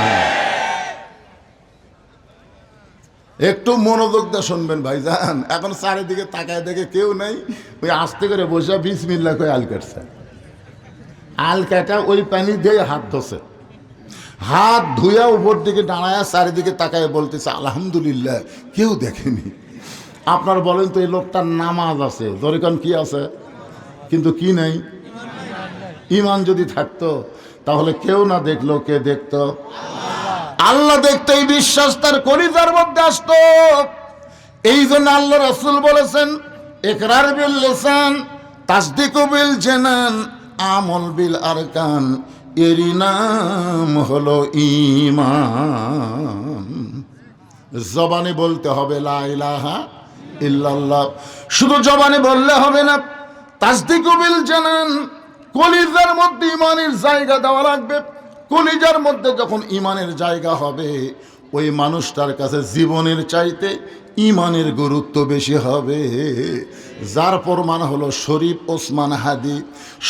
[SPEAKER 2] একটু মনোযোগ দিয়ে শুনবেন ভাইজান। এখন চারিদিকে তাকায় দেখে কেউ নাই, ওই আস্তে করে বসে বিসমিল্লাহ কয়ে আল কাটছে। আল কাটা ওই পানি দিয়ে হাত ধোছে, হাত ধুয়া উপর দিকে দাঁড়ায় চারিদিকে তাকায় বলতেছে আলহামদুলিল্লাহ কেউ দেখেনি। আপনার বলেন তো এই লোকটার নামাজ আছে, জরিকান কি আছে, কিন্তু কি নাই? ঈমান যদি থাকতো তাহলে কেউ না দেখলো কে দেখতো? আল্লাহ দেখতো। এই বিশ্বাস তার কলিজার মধ্যে আসতো। এই জন্য আল্লাহ রাসূল বলেছেন ইকরার বিল লিসান তাসদীকু বিল জানান আমল বিল আরকান, এরই নাম হলো ঈমান। জবানে বলতে হবে লা ইলাহা ইল্লাল্লাহ, শুধু জবানে বললে হবে না, তাসদীকু বিল জানান, কলিজার মধ্যে ঈমানের জায়গা দেওয়া লাগবে। কলিজার মধ্যে যখন ঈমানের জায়গা হবে, ওই মানুষটার কাছে জীবনের চাইতে ঈমানের গুরুত্ব বেশি হবে। যার প্রমাণ হলো শরীফ ওসমান হাদি।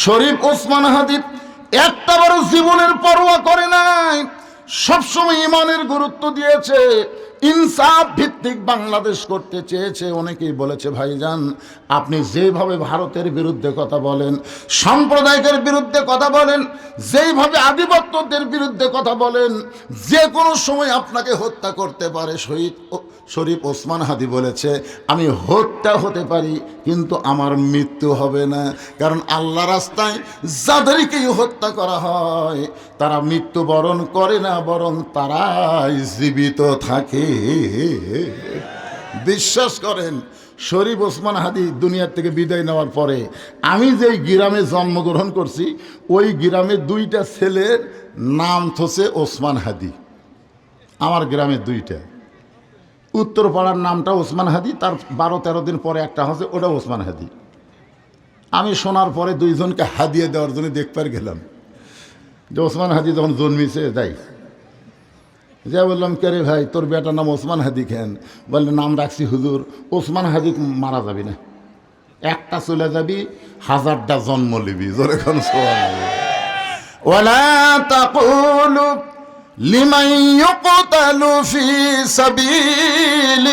[SPEAKER 2] শরীফ ওসমান হাদি একটা বড় জীবনের পরোয়া করে নাই, সবসময় ঈমানের গুরুত্ব দিয়েছে। ইনসাফ ভিত্তিক বাংলাদেশ করতে চেয়েছে। অনেকেই বলেছে ভাইজান আপনি যেভাবে ভারতের বিরুদ্ধে কথা বলেন, সাম্প্রদায়িকের বিরুদ্ধে কথা বলেন, যেইভাবে আধিপত্যদের বিরুদ্ধে কথা বলেন, যে কোনো সময় আপনাকে হত্যা করতে পারে। শহীদ শরীফ ওসমান হাদি বলেছে আমি হত্যা হতে পারি কিন্তু আমার মৃত্যু হবে না, কারণ আল্লাহ রাস্তায় যাদেরকেই হত্যা করা হয় তারা মৃত্যুবরণ করে না, বরং তারাই জীবিত থাকে। বিশ্বাস করেন শরীফ ওসমান হাদি দুনিয়ার থেকে বিদায় নেওয়ার পরে আমি যেই গ্রামে জন্মগ্রহণ করছি ওই গ্রামে 2টা ছেলের নাম থসে ওসমান হাদি। আমার গ্রামে 2টা। উত্তরপাড়ার নামটা ওসমান হাদি, তার 12-13 দিন পরে একটা হচ্ছে ওটা ওসমান হাদি। আমি শোনার পরে 2জনকে হাদিয়ে দেওয়ার জন্য দেখবার গেলাম যে ওসমান হাদি যখন জন্মিছে যাই, যা বললাম কে রে ভাই তোর বেটার নাম ওসমান হাদি কেন? বললে নাম রাখছি হুজুর ওসমান হাদি মারা যাবে না। একটা চলে যাবি, হাজারটা জন্ম নিবি। জোরে কোন সুবহানাল্লাহ। ওয়ালা তাকুলু লিমান ইউকতালু ফি সাবিলিল্লাহি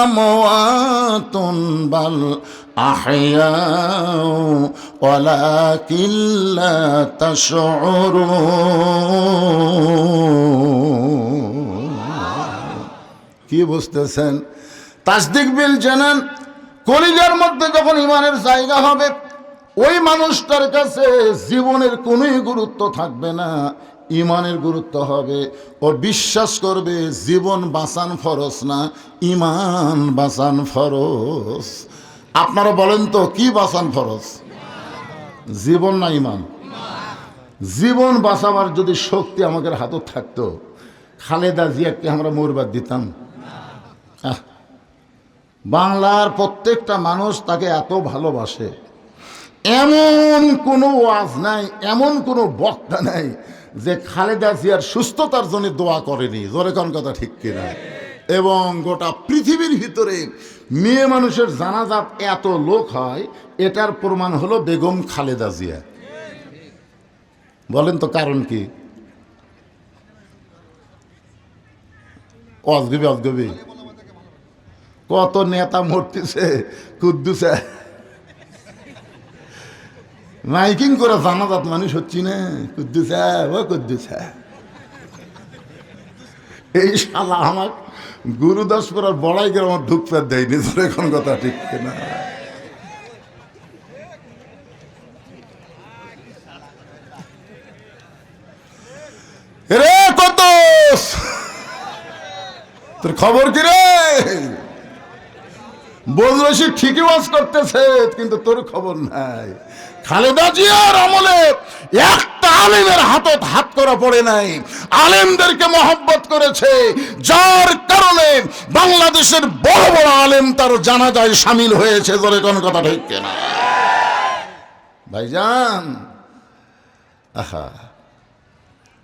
[SPEAKER 2] আমওয়াতুন বাল আহইয়াউ ওয়ালাকিন লা তাশউরুন। কি বুঝতেছেন? তাসদিক বিল জানান, কলিজার মধ্যে যখন ইমানের জায়গা হবে, ওই মানুষটার কাছে জীবনের কোনোই গুরুত্ব থাকবে না, ইমানের গুরুত্ব হবে। ও বিশ্বাস করবে জীবন বাঁচান ফরজ না, ইমান বাঁচান ফরজ। আপনারা বলেন তো কি বাঁচান ফরজ, জীবন না ইমান? জীবন বাঁচাবার যদি শক্তি আমাদের হাতে থাকতো, খালেদা জিয়াকে আমরা মরবার দিতাম? বাংলার প্রত্যেকটা মানুষ তাকে এত ভালোবাসে, এমন কোনো ওয়াজ নাই, এমন কোনো বক্তা নাই যে খালেদা জিয়ার সুস্থতার জন্য দোয়া করেনি। জোরে কোন কথা ঠিক কিনা? এবং গোটা পৃথিবীর ভিতরে মেয়ে মানুষের জানাজাত এত লোক হয়, এটার প্রমাণ হলো বেগম খালেদা জিয়া। বলেন তো কারণ কি? অজগবি অজগবি কত নেতা মরতেছে, কুদ্দুসে মাইকিং করে জানাজাত মানুষ হচ্ছি না, কুদ্দুসা ও কুদ্দুসা। এই শালা আমার গুরুদাসপুরার বড়াই করে আমার ঢুকতে দেয়নি। এখন কথা ঠিক কিনা? রে কত তোর খবর কি রে? বদরশি ঠিকই ওয়াজ করতেছে, কিন্তু তোর খবর নাই। খালেদা জিয়ার আমলে একটা আলেমের হাতত হাত করা পড়ে নাই, আলেমদেরকে মহব্বত করেছে, যার কারণে বাংলাদেশের বড় বড় আলেম তার জানাজায় শামিল হয়েছে। ধরে কোন কথা ঠিক কিনা ভাইজান? আহা,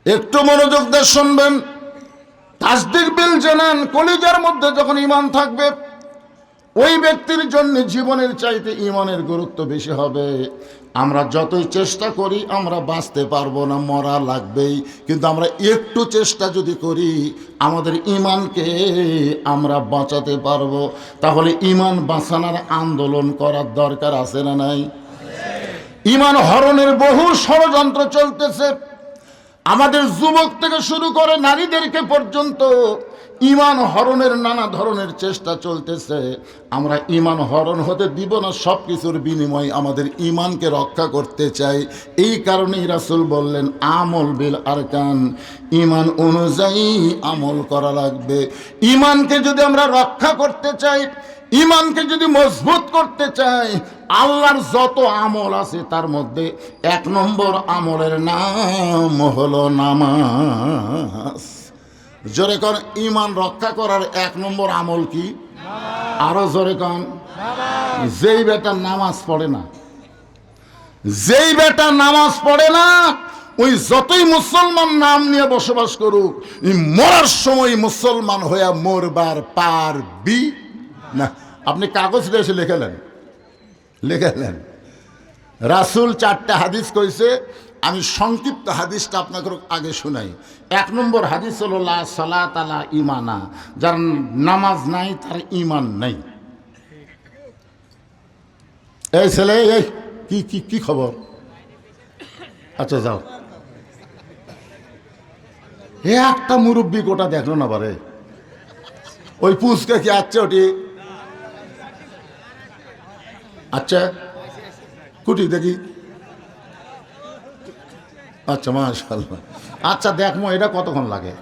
[SPEAKER 2] একটু মনোযোগ দিয়ে শুনবেন। তাসদিক বিল জানান, কলিজার মধ্যে যখন ঈমান থাকবে, ওই ব্যক্তির জন্য জীবনের চাইতে ঈমানের গুরুত্ব বেশি হবে। আমরা যতই চেষ্টা করি আমরা বাঁচতে পারবো না, মরা লাগবেই, কিন্তু আমরা একটু চেষ্টা যদি করি আমাদের ঈমানকে আমরা বাঁচাতে পারবো। তাহলে ঈমান বাঁচানোর আন্দোলন করার দরকার আছে না নাই? ঈমান হরণের বহু ষড়যন্ত্র চলতেছে। আমাদের যুবক থেকে শুরু করে নারীদেরকে পর্যন্ত ঈমান হরণের নানা ধরনের চেষ্টা চলতেছে। আমরা ঈমান হরণ হতে দিব না, সব কিছুর বিনিময়ে আমাদের ঈমানকে রক্ষা করতে চাই। এই কারণেই রাসূল বললেন, আমল বিল আরকান, ঈমান অনুযায়ী আমল করা লাগবে। ঈমানকে যদি আমরা রক্ষা করতে চাই, ঈমানকে যদি মজবুত করতে চাই, আল্লাহর যত আমল আছে তার মধ্যে 1 নম্বর আমলের নাম হলো নামাজ। জোরে কন, ঈমান রক্ষা করার 1 নম্বর আমল কি? আরো জোরে কন। যেই বেটা নামাজ পড়ে না, যেই বেটা নামাজ পড়ে না, ওই যতই মুসলমান নাম নিয়ে বসবাস করুক, মরার সময় মুসলমান হইয়া মরবার পারবি না। আপনি কাগজ এসে লিখেলেন, রাসূল 4টা হাদিস কইছে, আমি সংক্ষিপ্ত হাদিসটা আপনাকে আগে শোনাই। 1 নম্বর হাদিস হলো লা সালাত আলা ঈমানা, যার নামাজ নাই তার ঈমান নাই। এই ছেলে, এই কি কি কি খবর? আচ্ছা যাও। একটা মুরব্বী গোটা দেখলো না বারে, ওই পুচকে কি আছে ওটি? আচ্ছা কুটি দেখি। আচ্ছা মাশাআল্লাহ। আচ্ছা দেখমো এটা কতক্ষণ লাগে?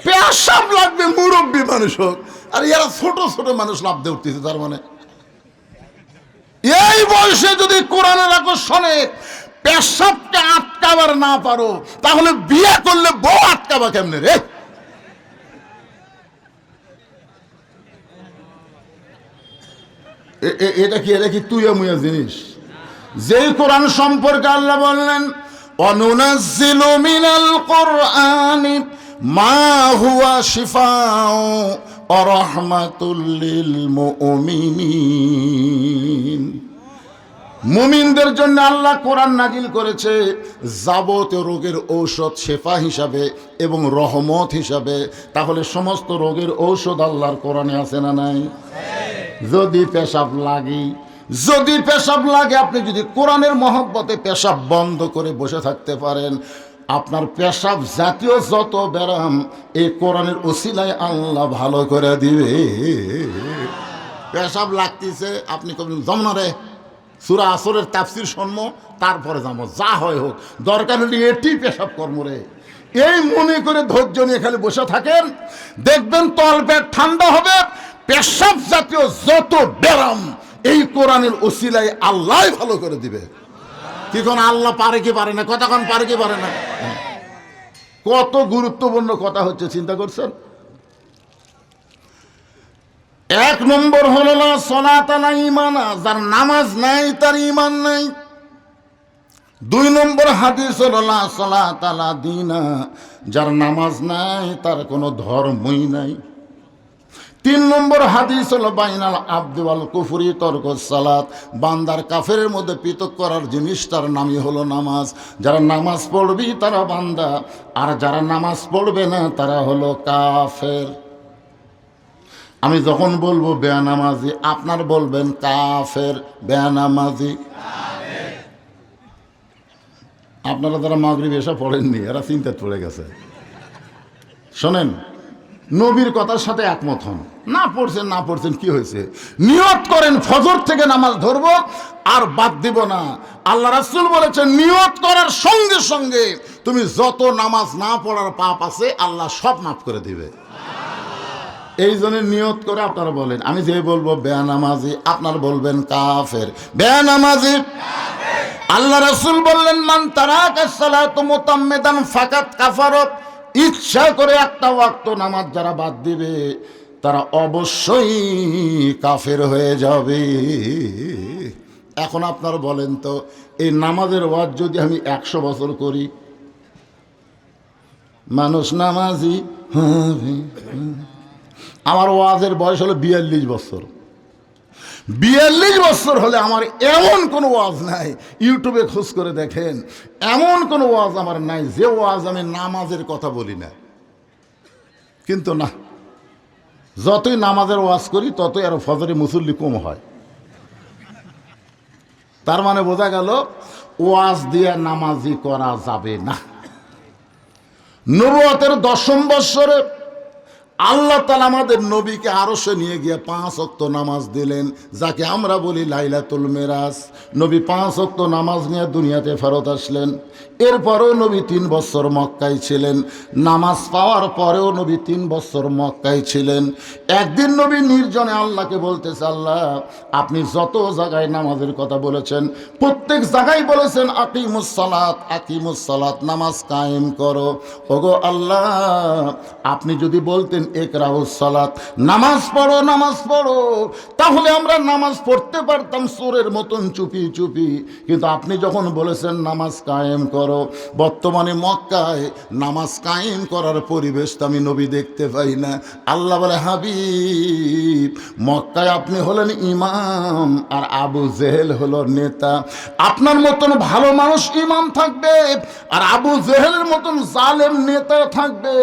[SPEAKER 2] পেশাব লাগবে মুরব্বী মানুষ হোক, আর এরা ছোট ছোট মানুষ লাভ দিয়ে উঠতেছে। তার মানে এই বয়সে যদি কোরআনের আকর্ষণে পেশাবকে আটকাবার না পারো, তাহলে বিয়ে করলে বউ আটকাবা কেমনে রে? এটা কি তুই মুয়া জিনিস? যেই কোরআন সম্পর্কে আল্লাহ বললেন, অনুনাজ্জিলু মিনাল কুরআনি মা হুয়া শিফাউ ওয়া রাহমাতুল লিল মুমিনিন। মুমিনদের জন্য আল্লাহ কোরআন নাজিল করেছে যাবতীয় রোগের ঔষধ শেফা হিসাবে এবং রহমত হিসাবে। তাহলে সমস্ত রোগের ঔষধ আল্লাহর কোরআনে আছে না নাই? যদি পেশাব লাগে আপনি যদি কোরআনের মহব্বতে পেশাব বন্ধ করে বসে থাকতে পারেন, আপনার পেশাব জাতীয় যত ব্যারাম এই কোরআনের ওসিলায় আল্লাহ ভালো করে দিবে। পেশাব লাগতেছে, আপনি কবেন জমনা রে সূরা আসরের তাফসীর শুনব, তারপরে যাবো, যা হয় হোক, দরকার হলে এটি পেশাব কর্ম রে, এই মনে করে ধৈর্য নিয়ে খালি বসে থাকেন, দেখবেন তল পেট ঠান্ডা হবে। পেশাব জাতীয় যত ব্যারাম এই কোরআনের ওসিলায় আল্লাহ ভালো করে দিবে। কি কোন আল্লাহ পারে কি পারে না? কথা কোন পারে কি পারে না? কত গুরুত্বপূর্ণ কথা হচ্ছে, চিন্তা করছেন? এক নম্বর হলো না সলাতা লা ঈমানা, যার নামাজ নাই তার ঈমান নাই। দুই নম্বর হাদিস হলো লা সলাতা লা দীনা, যার নামাজ নাই তার কোনো ধর্মই নাই। তিন নম্বর হাদিস হলো বাইনাল আবদি ওয়াল কুফরি তরকুস সালাত, বান্দার কাফেরের মধ্যে পৃথক করার জিনিসটার নামই হলো নামাজ। যারা নামাজ পড়বি তারা বান্দা, আর যারা নামাজ পড়বে না তারা হলো কাফের। আমি যখন বলবো বেনামাজি, আপনার বলবেন কাফের, বেনামাজি। আপনারা যারা মাগরিব এসা পড়েননি এরা চিন্তায় পড়ে গেছে। শোনেন, নবীর কথার সাথে একমত হন। না পড়ছেন কি হয়েছে? নিয়ত করেন ফজর থেকে নামাজ ধরবো আর বাদ দিব না। আল্লাহ রাসূল বলেছেন নিয়ত করার সঙ্গে সঙ্গে তুমি যত নামাজ না পড়ার পাপ আছে আল্লাহ সব মাফ করে দিবে। এই জন্য নিয়ত করে আপনারা বলেন, আমি যে বলবো বেনামাজি, আপনার বলবেন কাফের, বেনামাজি। আল্লাহ রাসূল বললেন মান তারাকা সালাতু মুতাম্মিদান ফাকাত কাফারাত, ইচ্ছা করে একটা ওয়াক্ত নামাজ যারা বাদ দিবে তারা অবশ্যই কাফের হয়ে যাবে। এখন আপনারা বলেন তো, এই নামাজের ওয়াজ যদি আমি 100 বছর করি, মানুষ নামাজি হবে। আমার ওয়াজের বয়স হলো 42 বছর। 42 বছর হলে আমার এমন কোনো ওয়াজ নাই, ইউটিউবে খোঁজ করে দেখেন, এমন কোনো ওয়াজ আমার নাই যে ওয়াজ আমি নামাজের কথা বলি না। কিন্তু না, যতই নামাজের ওয়াজ করি ততই আরো ফজরে মুসল্লি কম হয়। তার মানে বোঝা গেল ওয়াজ দিয়ে নামাজি করা যাবে না। নবুয়তের 10ম বৎসরে আল্লাহ তাআলা আমাদের নবীকে আরশে নিয়ে গিয়ে 5 ওয়াক্ত নামাজ দিলেন, যাকে আমরা বলি লাইলাতুল মিরাজ। নবী 5 ওয়াক্ত নামাজ নিয়ে দুনিয়াতে ফেরত আসলেন। এরপরেও নবী 3 বছর মক্কায় ছিলেন। নামাজ পাওয়ার পরেও নবী 3 বছর মক্কায় ছিলেন। একদিন নবী নির্জনে আল্লাহকে বলতেছে, আল্লাহ আপনি যত জায়গায় নামাজের কথা বলেছেন প্রত্যেক জায়গায় বলেছেন আকিমুস সালাত, নামাজ কায়েম করো। ওগো আল্লাহ, আপনি যদি বলতেন ইকরাউস সালাত, নামাজ পড়ো, তাহলে আমরা নামাজ পড়তে পারতাম চোরের মতন চুপি চুপি। কিন্তু আপনি যখন বলেছেন নামাজ কায়েম করো, বর্তমানে মক্কায় নামাজ কায়েম করার পরিবেশ তো আমি নবী দেখতে পাই না। আল্লাহ বলে, হাবিব মক্কায় আপনি হলেন ইমাম আর আবু জেহেল হলো নেতা। আপনার মতন ভালো মানুষ ইমাম থাকবে আর আবু জেহেলের মতন জালেম নেতা থাকবে,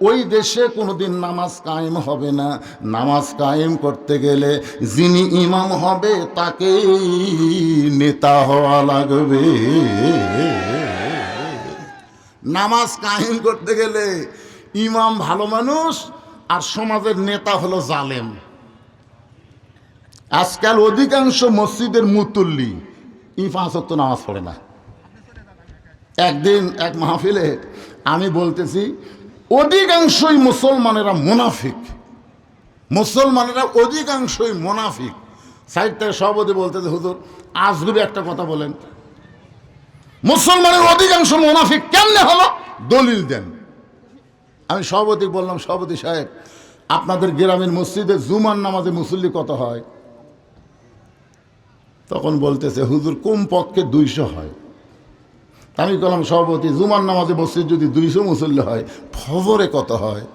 [SPEAKER 2] ওই দেশে কোনোদিন নামাজ কায়েম হবে না। নামাজ কায়েম করতে গেলে যিনি ইমাম হবে তাকেই নেতা হওয়া লাগবে। নামাজ কায়েম করতে গেলে ইমাম ভালো মানুষ আর সমাজের নেতা হলো জালেম। আজকাল অধিকাংশ মসজিদের মুতল্লি 5 ওয়াক্ত নামাজ পড়ে না। একদিন এক মাহফিলে আমি বলতেছি, অধিকাংশই মুসলমানেরা অধিকাংশই মুনাফিক। সাইড থেকে সভাপতি বলতেছে, হুজুর আজগুবি একটা কথা বলেন, মুসলমানের অধিকাংশ মুনাফিক কেমনে হলো, দলিল দেন। আমি সভাপতি বললাম, সভাপতি সাহেব আপনাদের গ্রামের মসজিদে জুমার নামাজে মুসল্লি কত হয়? তখন বলতেছে, হুজুর কমপক্ষে 200 হয়। আমি বললাম, সভাপতি জুমার নামাজে মসজিদ যদি 200 মুসল্লি হয়, ফজরে কত হয়?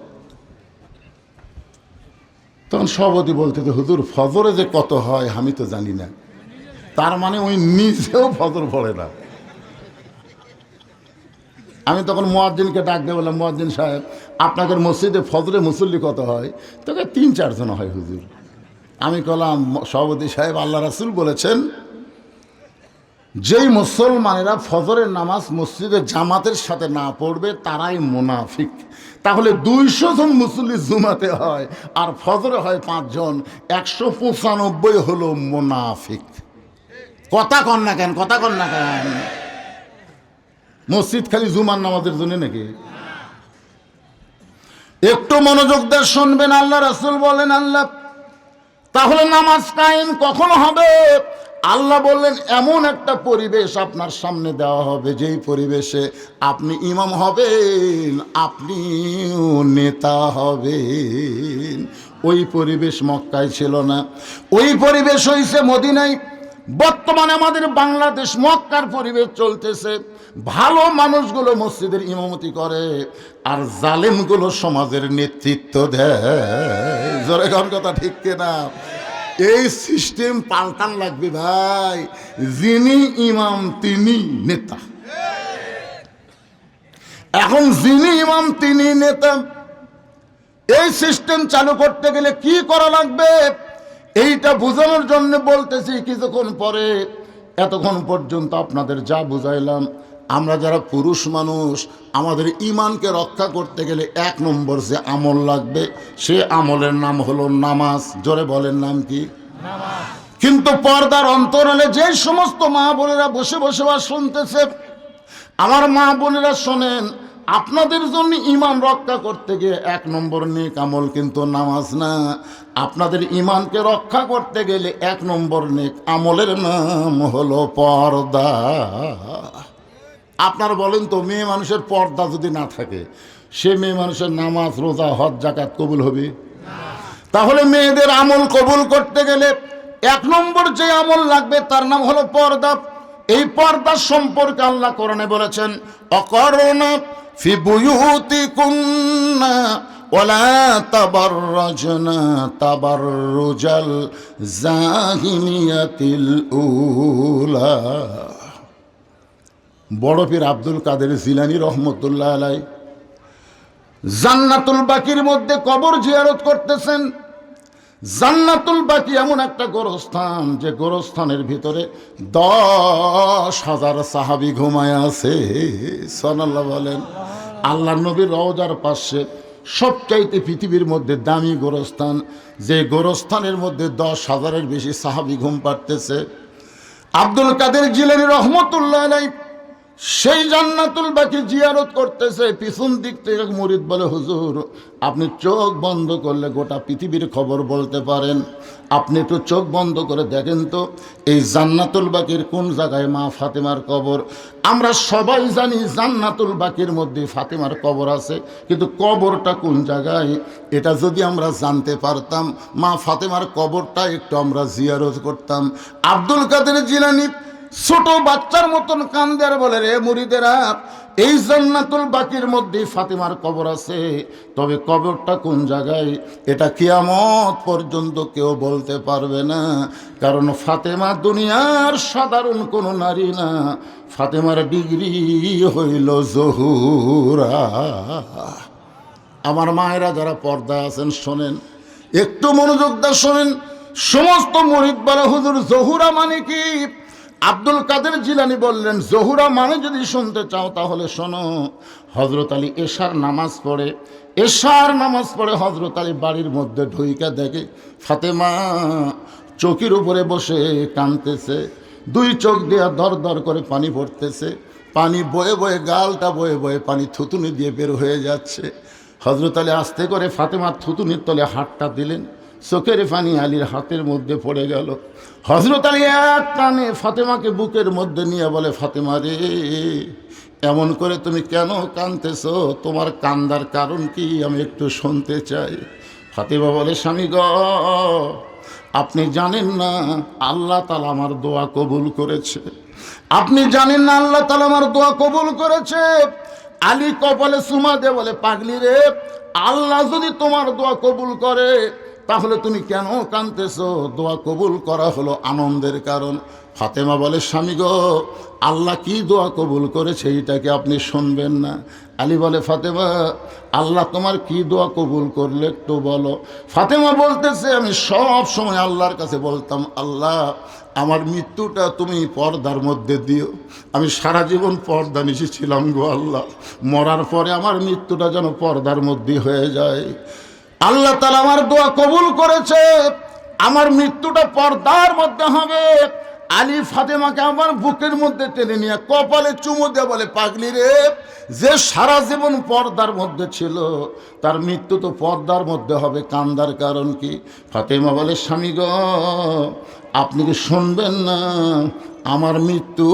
[SPEAKER 2] তখন সভাপতি বলতে যে হুজুর ফজরে যে কত হয় আমি তো জানি না। তার মানে ওই নিজেও ফজর পড়ে না। আমি তখন মুয়াজ্জিনকে ডাক দিয়ে বললাম, মুয়াজ্জিন সাহেব আপনাদের মসজিদে ফজরে মুসল্লি কত হয়? তোকে 3-4 জন হয় হুজুর। আমি বললাম, সভাপতি সাহেব আল্লাহ রাসূল বলেছেন যেই মুসলমানেরা ফজরের নামাজ মসজিদে জামাতের সাথে না পড়বে তারাই মুনাফিক। তাহলে 200 জন মুসল্লি জুমাতে হয় আর ফজরে হয় 5 জন, 195 হলো মুনাফিক। কথা কন না কেন, কথা কন না কেন? মসজিদ খালি জুমার নামাজের জন্য নাকি? একটু মনোযোগ দিয়ে শুনবেন। আল্লাহ রাসূল বলেন আল্লাহ, তাহলে নামাজ কায়েম কখন হবে? আল্লাহ বললেন এমন একটা পরিবেশ আপনার সামনে দেওয়া হবে যেই পরিবেশে আপনি ইমাম হবেন, আপনিও নেতা হবেন। ওই পরিবেশ মক্কায় ছিল না, ওই পরিবেশ হয়েছে মদিনায়। বর্তমানে আমাদের বাংলাদেশ মক্কার পরিবেশ চলতেছে। ভালো মানুষগুলো মসজিদের ইমামতি করে আর জালেমগুলো সমাজের নেতৃত্ব দেয়। জোরে কোন কথা ঠিক কিনা? এই সিস্টেম পাল্টান লাগবে ভাই। যিনি ইমাম তিনি নেতা। এখন যিনি ইমাম তিনি নেতা, এই সিস্টেম চালু করতে গেলে কি করা লাগবে এইটা বোঝানোর জন্য বলতেছি কিছুক্ষণ পরে। এতক্ষণ পর্যন্ত আপনাদের যা বুঝাইলাম, আমরা যারা পুরুষ মানুষ আমাদের ইমানকে রক্ষা করতে গেলে 1 নম্বর যে আমল লাগবে সে আমলের নাম হলো নামাজ। জোরে বলেন নাম কি? কিন্তু পর্দার অন্তরালে যে সমস্ত মা বোনেরা বসে বসে শুনতেছে, আমার মা বোনেরা শোনেন, আপনাদের জন্য ঈমান রক্ষা করতে গিয়ে 1 নম্বর নেক আমল কিন্তু নামাজ না। আপনাদের ঈমানকে রক্ষা করতে গেলে 1 নম্বর নেক আমলের নাম হলো পর্দা। আপনারা বলেন তো, মেয়ে মানুষের পর্দা যদি না থাকে সে মেয়ে মানুষের নামাজ রোজা হজ যাকাত কবুল হবে? তাহলে মেয়েদের আমল কবুল করতে গেলে 1 নম্বর যে আমল লাগবে তার নাম হলো পর্দা। এই পর্দা সম্পর্কে আল্লাহ কোরআনে বলেছেন, অকরনা ফি বুয়ুতিকুন্না ওয়ালা তাবাররাজনা তাবাররুজাল জাহিলিয়াতিল উলা। বড় পীর আব্দুল কাদের জিলানী রহমতুল্লাহ আলাইহি জান্নাতুল বাকির মধ্যে কবর জিয়ারত করতেছেন। জান্নাতুল বাকি এমন একটা গোরস্থান যে গোরস্থানের ভিতরে 10,000 সাহাবী ঘুমায় আছে। সুবহানাল্লাহ বলেন। আল্লাহ নবীর রওজার পাশে সবচাইতে পৃথিবীর মধ্যে দামি গোরস্থান, যে গোরস্থানের মধ্যে 10,000-এর বেশি সাহাবী ঘুম পাড়তেছে। আব্দুল কাদের জিলানী রহমতুল্লাহ আলাইহি সেই জান্নাতুল বাকি জিয়ারত করতেছে। পিছন দিক থেকে মুরিদ বলে, হুজুর আপনি চোখ বন্ধ করলে গোটা পৃথিবীর খবর বলতে পারেন, আপনি একটু চোখ বন্ধ করে দেখেন তো এই জান্নাতুল বাকির কোন জায়গায় মা ফাতেমার কবর। আমরা সবাই জানি জান্নাতুল বাকির মধ্যে ফাতেমার কবর আছে, কিন্তু কবরটা কোন জায়গায় এটা যদি আমরা জানতে পারতাম, মা ফাতেমার কবরটা একটু আমরা জিয়ারত করতাম। আব্দুল কাদের জিলানী ছোট বাচ্চার মতন কান্দে আর বলে, রে মুরিদেরা, এই জান্নাতুল বাকির মধ্যে ফাতেমার কবর আছে, তবে কবরটা কোন জায়গায় এটা কিয়ামত পর্যন্ত কেউ বলতে পারবে না। কারণ ফাতেমা দুনিয়ার সাধারণ কোনো নারী না, ফাতেমার ডিগ্রি হইল জহুরা। আমার মায়েরা যারা পর্দায় আছেন শোনেন, একটু মনোযোগ দিয়ে শোনেন। সমস্ত মুরিদ বলে, হুজুর জহুরা মানে কি? আব্দুল কাদের জিলানী বললেন, জহুরা মানে যদি শুনতে চাও তাহলে শোনো। হযরত আলী এশার নামাজ পড়ে হযরত আলী বাড়ির মধ্যে ঢুইকা দেখে ফাতেমা চৌকির উপরে বসে কাঁদতেছে, 2 চোখ দিয়ে দর দর করে পানি পড়তেছে, পানি বয়ে বয়ে গালটা বয়ে বয়ে পানি থুতুনি দিয়ে বের হয়ে যাচ্ছে। হযরত আলী আস্তে করে ফাতেমার থুতুনির তলে হাতটা দিলেন, চোখের পানি আলীর হাতের মধ্যে পড়ে গেল। হযরত আলী এক টানে ফাতেমাকে বুকের মধ্যে নিয়ে বলে, ফাতেমা রে, এমন করে তুমি কেন কাঁদতেছো? তোমার কান্দার কারণ কি আমি একটু শুনতে চাই। ফাতেমা বলে, স্বামী গো, আপনি জানেন না আল্লাহ তাআলা আমার দোয়া কবুল করেছে। আপনি জানেন না আল্লাহ তাআলা আমার দোয়া কবুল করেছে। আলী কপালে চুমা দিয়ে বলে, পাগলি রে, আল্লাহ যদি তোমার দোয়া কবুল করে তাহলে তুমি কেন কাঁদতেছো? দোয়া কবুল করা হলো আনন্দের কারণ। ফাতেমা বলে, স্বামী গো, আল্লাহ কি দোয়া কবুল করেছে এইটাকে আপনি শুনবেন না? আলী বলে, ফাতেমা, আল্লাহ তোমার কি দোয়া কবুল করলে একটু বলো। ফাতেমা বলতেছে, আমি সব সময় আল্লাহর কাছে বলতাম, আল্লাহ আমার মৃত্যুটা তুমি পর্দার মধ্যে দিও। আমি সারা জীবন পর্দা নিশি ছিলাম গো আল্লাহ, মরার পরে আমার মৃত্যুটা যেন পর্দার মধ্যে হয়ে যায়। আল্লাহ তাআলা আমার দোয়া কবুল করেছে, আমার মৃত্যুটা পর্দার মধ্যে হবে। আলী ফাতেমাকে আমার বুকের মধ্যে টেনে নিয়ে কপালে চুমু দিয়ে বলে, পাগলি রে, যে সারা জীবন পর্দার মধ্যে ছিল তার মৃত্যু তো পর্দার মধ্যে হবে, কান্দার কারণ কি? ফাতেমা বলে, স্বামী গো, আপনি কি শুনবেন না আমার মৃত্যু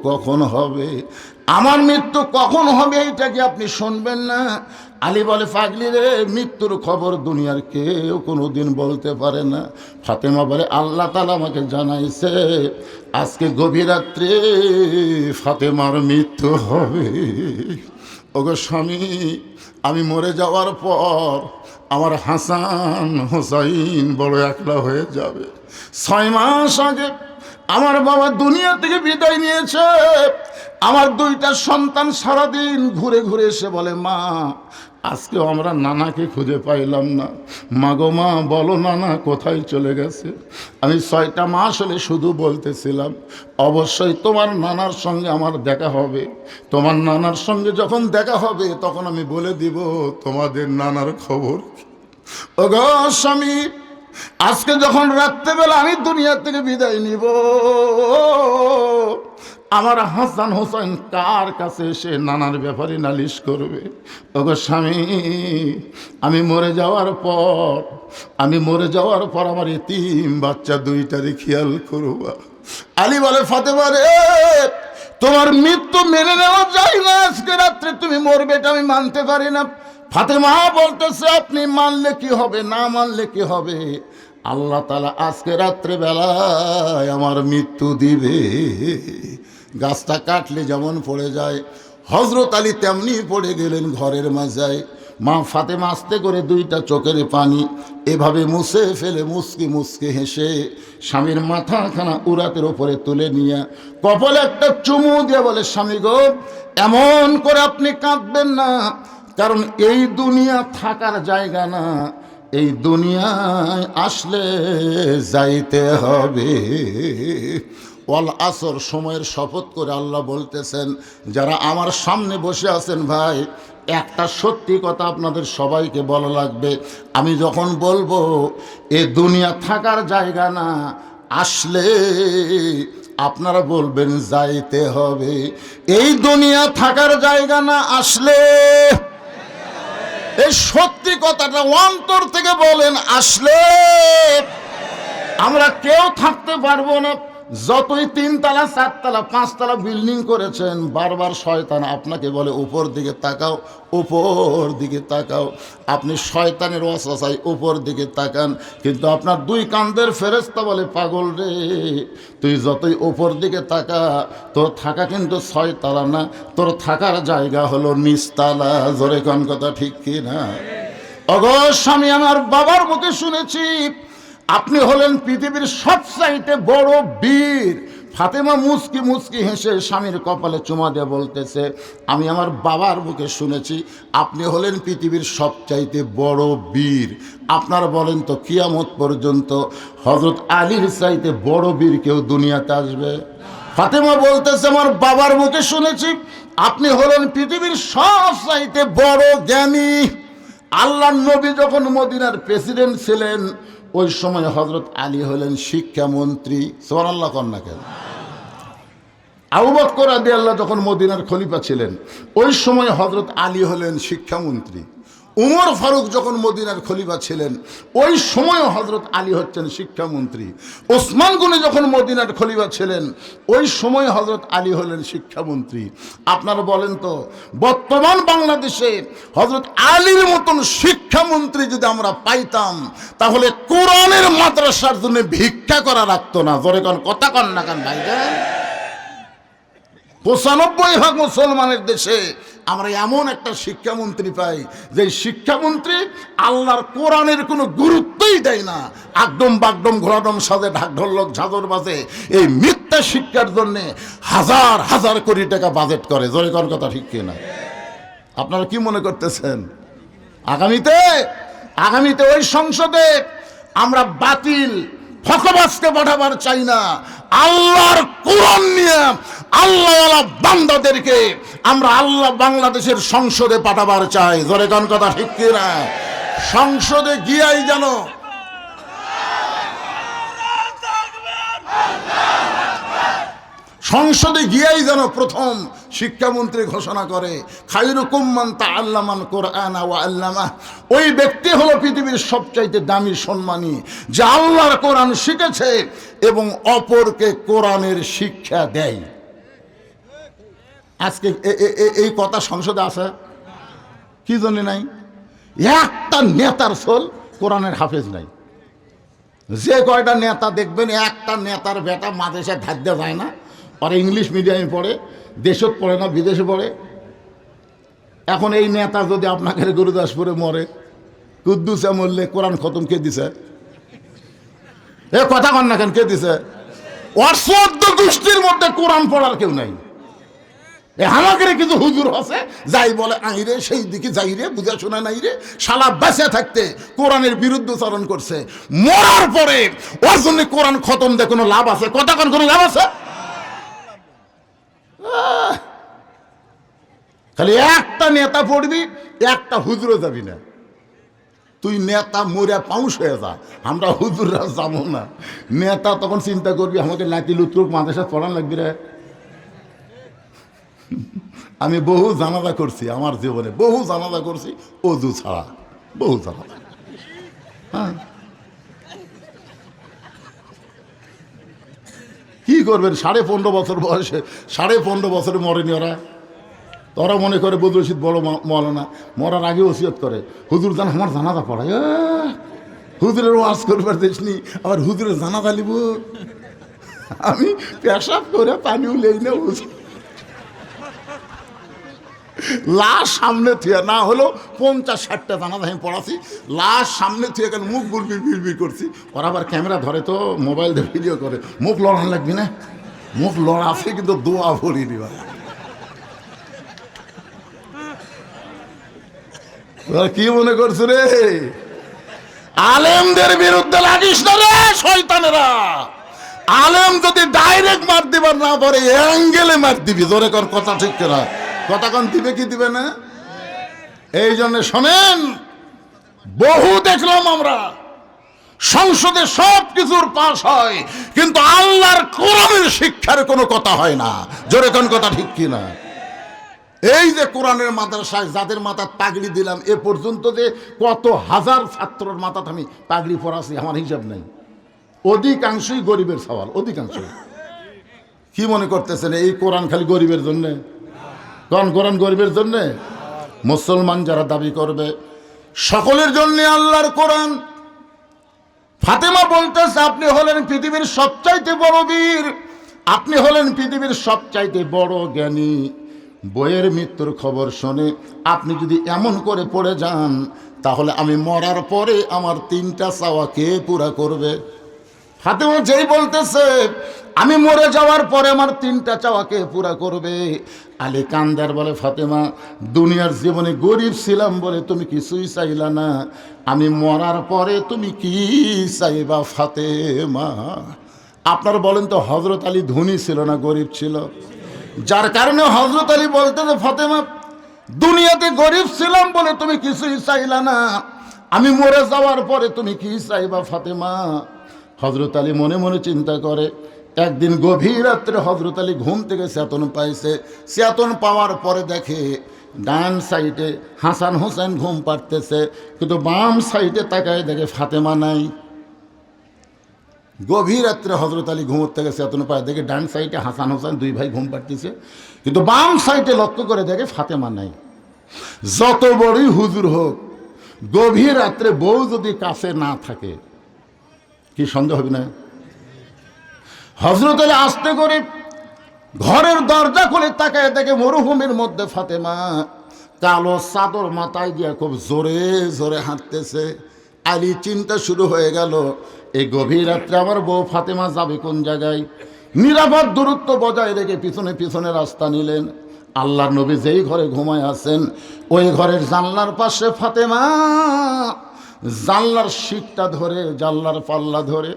[SPEAKER 2] কখন হবে? আমার মৃত্যু কখন হবে এইটা কি আপনি শুনবেন না? আলী বলে, পাগলি রে, মৃত্যুর খবর দুনিয়ার কেউ কোনোদিন বলতে পারে না। ফাতেমা বলে, আল্লাহ তাআলা আমাকে জানাইছে আজকে গভীর রাত্রে ফাতেমার মৃত্যু হবে। ওগো স্বামী, আমি মরে যাওয়ার পর আমার হাসান হোসাইন বড় একলা হয়ে যাবে। 6 মাস আগে আমার বাবা দুনিয়া থেকে বিদায় নিয়েছে। আমার 2টা সন্তান সারাদিন ঘুরে ঘুরে এসে বলে, মা, আজকেও আমরা নানাকে খুঁজে পাইলাম না। মা গো মা, বলো নানা কোথায় চলে গেছে? আমি 6টা মাস হলে শুধু বলতেছিলাম, অবশ্যই তোমার নানার সঙ্গে আমার দেখা হবে। তোমার নানার সঙ্গে যখন দেখা হবে তখন আমি বলে দিব তোমাদের নানার খবর। ওগো স্বামী, আজকে যখন রাত্রেবেলা আমি দুনিয়া থেকে বিদায় নিব, আমার হাসান হোসেন কার কাছে এসে নানার ব্যাপারে নালিশ করবে? ওগো স্বামী, আমি মরে যাওয়ার পর আমার এতিম বাচ্চা 2টারই খেয়াল করবা। আলী বলে, ফাতেমা রে, তোমার মৃত্যু মেনে নেওয়া যায় না, আজকে রাত্রে তুমি মরবে এটা আমি মানতে পারি না। ফাতেমা বলতেছে, আপনি মানলে কি হবে, না মানলে কি হবে? আল্লাহ তাআলা আজকে রাত্রে বেলায় আমার মৃত্যু দিবে। গাছটা কাটলে যেমন পড়ে যায়, হযরত আলী তেমনি পড়ে গেলেন ঘরের মাঝায়। মা ফাতেমা আস্তে করে 2টা চোখের পানি এভাবে মুছে ফেলে মুচকি মুচকি হেসে স্বামীর মাথাখানা উরাতের ওপরে তুলে নিয়ে কপালে একটা চুমু দিয়ে বলে, স্বামী গো, এমন করে আপনি কাঁদবেন না, কারণ এই দুনিয়া থাকার জায়গা না, এই দুনিয়ায় আসলে যাইতে হবে। ওয়াল আসর, সময়ের শপথ করে আল্লাহ বলতেছেন, যারা আমার সামনে বসে আছেন ভাই, একটা সত্যি কথা আপনাদের সবাইকে বলা লাগবে। আমি যখন বলবো এ দুনিয়া থাকার জায়গা না, আসলে আপনারা বলবেন যাইতে হবে। এই দুনিয়া থাকার জায়গা না, আসলে এই সত্যি কথাটা অন্তর থেকে বলেন, আসলে আমরা কেউ থাকতে পারবো না। যতই 3 তলা 4 তলা 5 তলা বিল্ডিং করেছেন, বারবার শয়তান আপনাকে বলে উপর দিকে তাকাও, উপর দিকে তাকাও। আপনি শয়তানের ওয়াসওয়াসায় উপর দিকে তাকান, কিন্তু আপনার 2 কাঁধের ফেরেশতা বলে, পাগল রে, তুই যতই উপর দিকে তাকা, তোর থাকা কিন্তু 6 তলা না, তোর থাকার জায়গা হলো নিচতলা। জোরে কোন কথা ঠিক কি না? ওগো স্বামী, আমার বাবার মুখে শুনেছি আপনি হলেন পৃথিবীর সবচাইতে বড় বীর। ফাতেমা মুচকি মুচকি হেসে স্বামীর কপালে চুমা দিয়ে বলতেছে, আমি আমার বাবার মুখে শুনেছি আপনি হলেন পৃথিবীর সবচাইতে বড় বীর। আপনারা বলেন তো, কিয়ামত পর্যন্ত হযরত আলীর চাইতে বড় বীর কেউ দুনিয়াতে আসবে? ফাতেমা বলতেছে, আমার বাবার মুখে শুনেছি আপনি হলেন পৃথিবীর সবচাইতে বড় জ্ঞানী। আল্লাহর নবী যখন মদিনার প্রেসিডেন্ট ছিলেন, ওই সময় হযরত আলী হলেন শিক্ষামন্ত্রী। সুবহানাল্লাহ কন না কেন? আবু বকর রাদিয়াল্লাহু যখন মদিনার খলিফা ছিলেন, ওই সময় হযরত আলী হলেন শিক্ষামন্ত্রী। উমর ফারুক যখন মদিনার খলিফা ছিলেন, ওই সময় হযরত আলী হচ্ছেন শিক্ষামন্ত্রী। ওসমান গনি যখন মদিনার খলিফা ছিলেন, ওই সময় হযরত আলী হলেন শিক্ষামন্ত্রী। আপনারা বলেন তো, বর্তমান বাংলাদেশে হযরত আলীর মতন শিক্ষামন্ত্রী যদি আমরা পাইতাম, তাহলে কোরআনের মাদ্রাসার জন্য ভিক্ষা করা রাখতো না। জোরে কোন কথা কন না কেন ভাইজান? 95% মুসলমানের দেশে আমরা এমন একটা শিক্ষামন্ত্রী পাই, যে শিক্ষামন্ত্রী আল্লাহর কোরআনের কোনো গুরুত্বই শিক্ষাই দেয় না, আগডম বাগডম ঘোড়াডম সাজে ঢাক ঢোলক ঝাঁঝর বাজে, এই মিথ্যা শিক্ষার জন্য হাজার হাজার কোটি টাকা বাজেট করে। জোরে কোন কথা ঠিক কিনা? আপনারা কি মনে করতেছেন আগামীতে ওই সংসদে আমরা বাতিল ফকবাসকে পাঠাবার চাই না, আল্লাহর কোরআন নিয়ে আল্লাহওয়ালা বান্দাদেরকে আমরা আল্লাহ বাংলাদেশের সংসদে পাঠাবার চাই। জোরে কোন কথা ঠিক কিনা? সংসদে গিয়াই যেন প্রথম শিক্ষামন্ত্রী ঘোষণা করে খায়রুকুম মান তাআল্লামাল কুরআনা ওয়া আল্লামা। ওই ব্যক্তি হলো পৃথিবীর সবচাইতে দামি সম্মানী, যে আল্লাহর কোরআন শিখেছে এবং অপরকে কোরআনের শিক্ষা দেয়। আজকে এই কথা সংসদে আছে কি জন্য নাই? একটা নেতার সোল কোরআনের হাফেজ নাই। যে কয়টা নেতা দেখবেন, একটা নেতার বেটা মাদ্রাসায় ধাদ্যা যায় না, আর ইংলিশ মিডিয়ামে পড়ে, দেশত পড়ে না বিদেশে পড়ে। এখন এই নেতা যদি আপনাকে গুরুদাসপুরে মরে, কুদ্দুসে মরলে কোরআন খতম কে দিছে? এ কথা কন না কেন, কে দিছে? ওর 14 গোষ্ঠীর মধ্যে কোরআন পড়ার কেউ নাই। আমাকে কিছু হুজুর আছে যাই বলে আইরে সেই দিকে যাই রে, বুঝা শোনা নাই রে, শালা বেঁচে থাকতে কোরআনের বিরুদ্ধচারণ করছে, মরার পরে ওর জন্য কোরআন খতম দিয়ে কোনো লাভ আছে? কথা কোন কোনো লাভ আছে? খালি একটা নেতা পড়বি, একটা হুজুরও যাবি না। তুই নেতা মরে পাউস হয়ে যা, আমরা হুজুররা যাবো না। নেতা তখন চিন্তা করবি আমাকে লাকি লুত্রুক মাদ্রাসা পড়ান লাগবি রে। আমি বহু জানাজা করছি আমার জীবনে, বহু জানাজা করছি অজু ছাড়া, বহু জানাজা। হ্যাঁ, কি করবেন? 15.5 বছর বয়সে, 15.5 বছরে মরেনি ওরা। তোরা মনে করে বদরুল রশিদ বড় মৌলানা, মরার আগে ওসিয়ত করে হুজুর জান আমার জানাজা পড়ায়। হুজুরের ওয়াজ করবার দেশনি, আবার হুজুরের জানাজা লিব। আমি পেশাব করে পানিও লেই না, লাশ সামনে থুয়ে না হলো 50-60টা জানাজা আমি পড়াছি, লাশ সামনে থুয়ে কেন মুখ বিড়বিড় করছি। ওরা আবার ক্যামেরা ধরে তো, মোবাইল দিয়ে ভিডিও করে। মুখ লড়ান লাগবি না, মুখ লড়াছে কিন্তু দোয়া ভরি দিবা। কি মনে করছো রে? আলেমদের বিরুদ্ধে লাগিস না রে শয়তানেরা। আলেম যদি ডাইরেক্ট মার দিবার না পারে, অ্যাঙ্গেলে মার দিবি। জোরে কর কথা ঠিক না? কথা কন দিবে কি দিবে না? এই জন্য শোনেন, বহু দেখলাম আমরা সংসদে সব কিছুর পাশ হয়, কিন্তু আল্লাহর কোরআনের শিক্ষার কোনো কথা হয় না। জোরে কোন কথা ঠিক কিনা? এই যে কোরআনের মাদ্রাসায় যাদের মাথায় পাগড়ি দিলাম, এ পর্যন্ত যে কত হাজার ছাত্রর মাথাতে আমি পাগড়ি পরাছি আমার হিসাব নেই। অধিকাংশই গরিবের সওয়াল, অধিকাংশই। কি মনে করতেছেন এই কোরআন খালি গরিবের জন্যে? কোরআন গরিবের জন্যে? মুসলমান যারা দাবি করবে সকলের জন্য আল্লাহর কোরআন। ফাতেমা বলতেছে আপনি হলেন পৃথিবীর সবচাইতে বড় বীর, আপনি হলেন পৃথিবীর সবচাইতে বড় জ্ঞানী। বইয়ের মৃত্যুর খবর শুনে আপনি যদি এমন করে পড়ে যান, তাহলে আমি মরার পরে আমার 3টা চাওয়া কে পুরা করবে? ফাতেমা যেই বলতেছে আমি মরে যাওয়ার পরে আমার 3টা চাওয়া কে পুরা করবে, আলী কান্দার বলে ফাতেমা দুনিয়ার জীবনে গরিব ছিলাম বলে তুমি কিছুই চাইলা না, আমি মরার পরে তুমি কি চাইবা ফাতেমা? আপনার বলেন তো হযরত আলী ধনী ছিল না গরিব ছিল? যার কারণে হযরত আলী বলতে যে ফাতেমা দুনিয়াতে গরিব ছিলাম বলে তুমি কিছুই চাইলা না, আমি মরে যাওয়ার পরে তুমি কি চাইবা ফাতেমা? হযরত আলী মনে মনে চিন্তা করে। একদিন গভীর রাত্রে হযরত আলী ঘুম থেকে চেতন পাইছে। চেতন পাওয়ার পরে দেখে ডান সাইডে হাসান হোসেন ঘুম পাড়তেছে, কিন্তু বাম সাইডে তাকায় দেখে ফাতেমা নাই। গভীর রাত্রে হযরত আলী ঘুমোর থেকে চেতন পায়, দেখে ডান সাইডে হাসান হোসেন 2 ভাই ঘুম পাড়তেছে, কিন্তু বাম সাইডে লক্ষ্য করে দেখে ফাতেমা নাই। যত বড়ই হুজুর হোক, গভীর রাত্রে বউ যদি কাছে না থাকে কি সন্দেহ হবে না? হযরত আলী আস্তে করে ঘরের দরজা খুলে তাকায় দেখে মরুভূমির মধ্যে ফাতেমা কালো চাদর মাথায় দিয়ে খুব জোরে জোরে হাঁটতেছে। আলী চিন্তা শুরু হয়ে গেল, এই গভীর রাত্রে আমার বউ ফাতেমা যাবে কোন জায়গায়। নিরাপদ দূরত্ব বজায় রেখে পিছনে পিছনে রাস্তা নিলেন। আল্লাহর নবী যেই ঘরে ঘুমায় আছেন ওই ঘরের জানলার পাশে ফাতেমা জানলার শিকটা ধরে, জানলার পাল্লা ধরে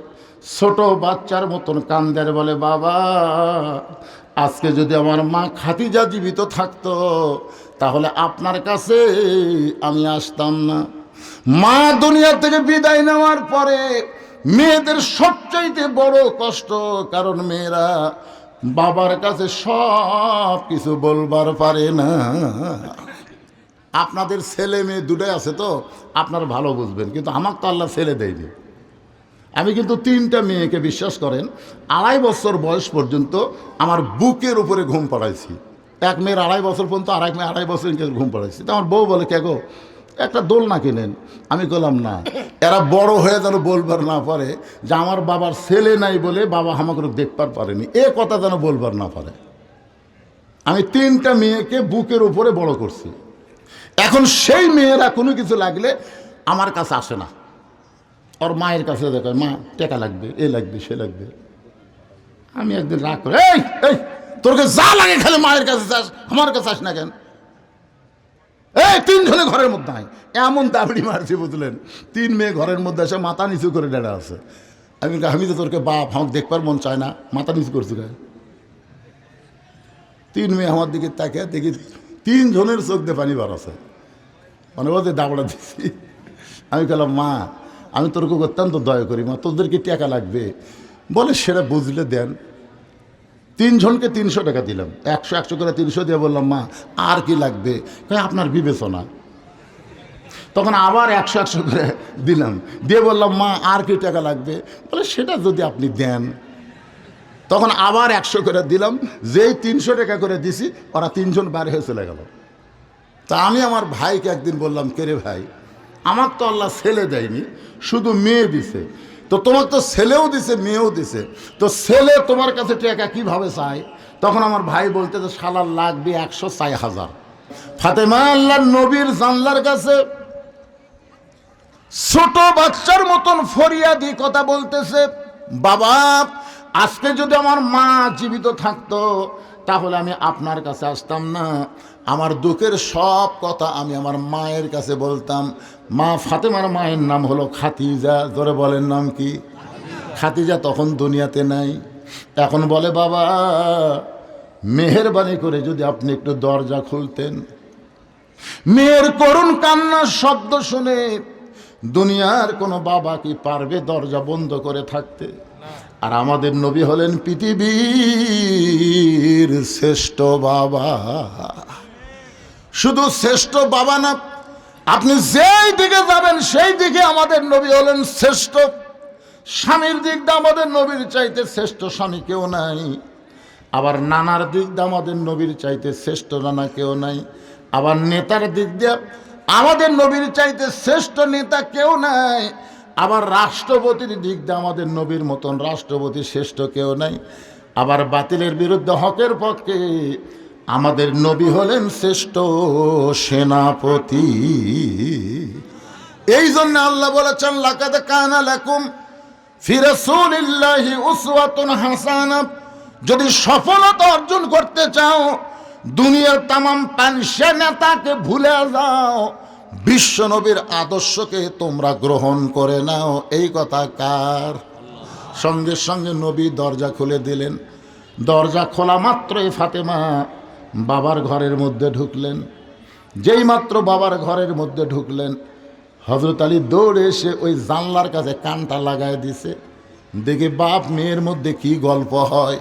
[SPEAKER 2] ছোট বাচ্চার মতন কান্দের, বলে বাবা আজকে যদি আমার মা খাদিজা জীবিত থাকতো তাহলে আপনার কাছে আমি আসতাম না। মা দুনিয়া থেকে বিদায় নেওয়ার পরে মেয়েদের সবচাইতে বড় কষ্ট, কারণ মেয়েরা বাবার কাছে সব কিছু বলবার পারে না। আপনাদের ছেলে মেয়ে দুটাই আছে তো আপনার ভালো বুঝবেন, কিন্তু আমার তো আল্লাহ ছেলে দেয়নি। আমি কিন্তু 3টা মেয়েকে, বিশ্বাস করেন, 2.5 বছর বয়স পর্যন্ত আমার বুকের উপরে ঘুম পাড়াইছি। এক মেয়ের 2.5 বছর পর্যন্ত, আর এক মেয়ে 2.5 বছর ঘুম পাড়াইছি। তো আমার বউ বলে, কে গো একটা দোলনা কিনেন। আমি বললাম না, এরা বড় হয়ে যেন বলবার না পারে যে আমার বাবার ছেলে নাই বলে বাবা আমাকে দেখবার পারেনি, এ কথা যেন বলবার না পারে। আমি 3টা মেয়েকে বুকের উপরে বড় করছি। এখন সেই মেয়েরা কোনো কিছু লাগলে আমার কাছে আসে না, ওর মায়ের কাছে দেখে, মা টাকা লাগবে, এ লাগবে, সে লাগবে। আমি একদিন রাগ করে, এই এই তোরকে যা লাগে খালি মায়ের কাছে যাস, আমার কাছে আস না কেন? এই 3 জনে ঘরের মধ্যে নাই, এমন দাবড়ি মারছি বুঝলেন। 3 মেয়ে ঘরের মধ্যে এসে মাথা নিচু করে দাঁড়া আছে। আমি তো তোরকে বাপ, আমাকে দেখবার মন চায় না, মাথা নিচু করছি গায়ে। 3 মেয়ে আমার দিকে তাকে দেখি 3 জনের চোখ দিয়ে পানি বার আছে, মানে ওদের দাবড়া দিচ্ছি। আমি বললাম, মা আমি তোরকে করতাম তো দয়া করি, মা তোদেরকে টাকা লাগবে, বলে সেটা বুঝলে দেন। 3 জনকে 300 টাকা দিলাম, 100 করে 300 দিয়ে বললাম, মা আর কি লাগবে? আপনার বিবেচনা। তখন আবার 100 করে দিলাম, দিয়ে বললাম, মা আর কি টাকা লাগবে? বলে সেটা যদি আপনি দেন। তখন আবার 100 করে দিলাম, যেই 300 টাকা করে দিছি ওরা 3 জন বাইরে হয়ে চলে গেল। তা আমি আমার ভাইকে একদিন বললাম, কে রে ভাই, আমার তো আল্লাহ ছেলে দেয়নি, শুধু মেয়ে দিছে, তো তোমার তো ছেলেও দিছে মেয়েও দিছে, তো ছেলে তোমার কাছে টাকা কিভাবে চায়? তখন আমার ভাই বলতে, যে শালার লাগবে 100,000। ফাতেমা আল্লাহর নবীর জানলার কাছে ছোট বাচ্চার মতন ফরিয়াদি কথা বলতেছে, বাবা আজকে যদি আমার মা জীবিত থাকতো তাহলে আমি আপনার কাছে আসতাম না, আমার দুঃখের সব কথা আমি আমার মায়ের কাছে বলতাম। মা ফাতেমার মায়ের নাম হলো খাদিজা, জোরে বলেন নাম কি? খাদিজা তখন দুনিয়াতে নাই। এখন বলে, বাবা মেহেরবানি করে যদি আপনি একটু দরজা খুলতেন। মেয়ের করুণ কান্নার শব্দ শুনে দুনিয়ার কোনো বাবা কি পারবে দরজা বন্ধ করে থাকতে? আর আমাদের নবী হলেন পৃথিবীর শ্রেষ্ঠ বাবা। শুধু শ্রেষ্ঠ বাবা না, আপনি যেই দিকে যাবেন সেই দিকে আমাদের নবী হলেন শ্রেষ্ঠ। স্বামীর দিক দিয়ে আমাদের নবীর চাইতে শ্রেষ্ঠ স্বামী কেউ নাই। আবার নানার দিক দিয়ে আমাদের নবীর চাইতে শ্রেষ্ঠ নানা কেউ নাই। আবার নেতার দিক দিয়ে আমাদের নবীর চাইতে শ্রেষ্ঠ নেতা কেউ নাই। আবার রাষ্ট্রপতির দিক দিয়ে আমাদের নবীর মতন রাষ্ট্রপতি শ্রেষ্ঠ কেউ নাই। আবার বাতিলের বিরুদ্ধে হকের পক্ষে আমাদের নবী হলেন শ্রেষ্ঠ সেনাপতি। এই জন্য আল্লাহ বলেছেন, লাকাদ কানা লাকুম ফি রাসূলিল্লাহি উসওয়াতুন হাসানা। যদি সফলতা অর্জন করতে চাও, দুনিয়ার তামাম পাঁচশো নেতাকে ভুলে যাও, বিশ্ব নবীর আদর্শকে তোমরা গ্রহণ করে নাও। এই কথা কার? সঙ্গে সঙ্গে নবী দরজা খুলে দিলেন। দরজা খোলা মাত্রই ফাতেমা বাবার ঘরের মধ্যে ঢুকলেন। যেই মাত্র বাবার ঘরের মধ্যে ঢুকলেন, হযরত আলী দৌড়ে এসে ওই জানলার কাছে কানটা লাগায় দিছে। দেখি বাপ মেয়ের মধ্যে কি গল্প হয়,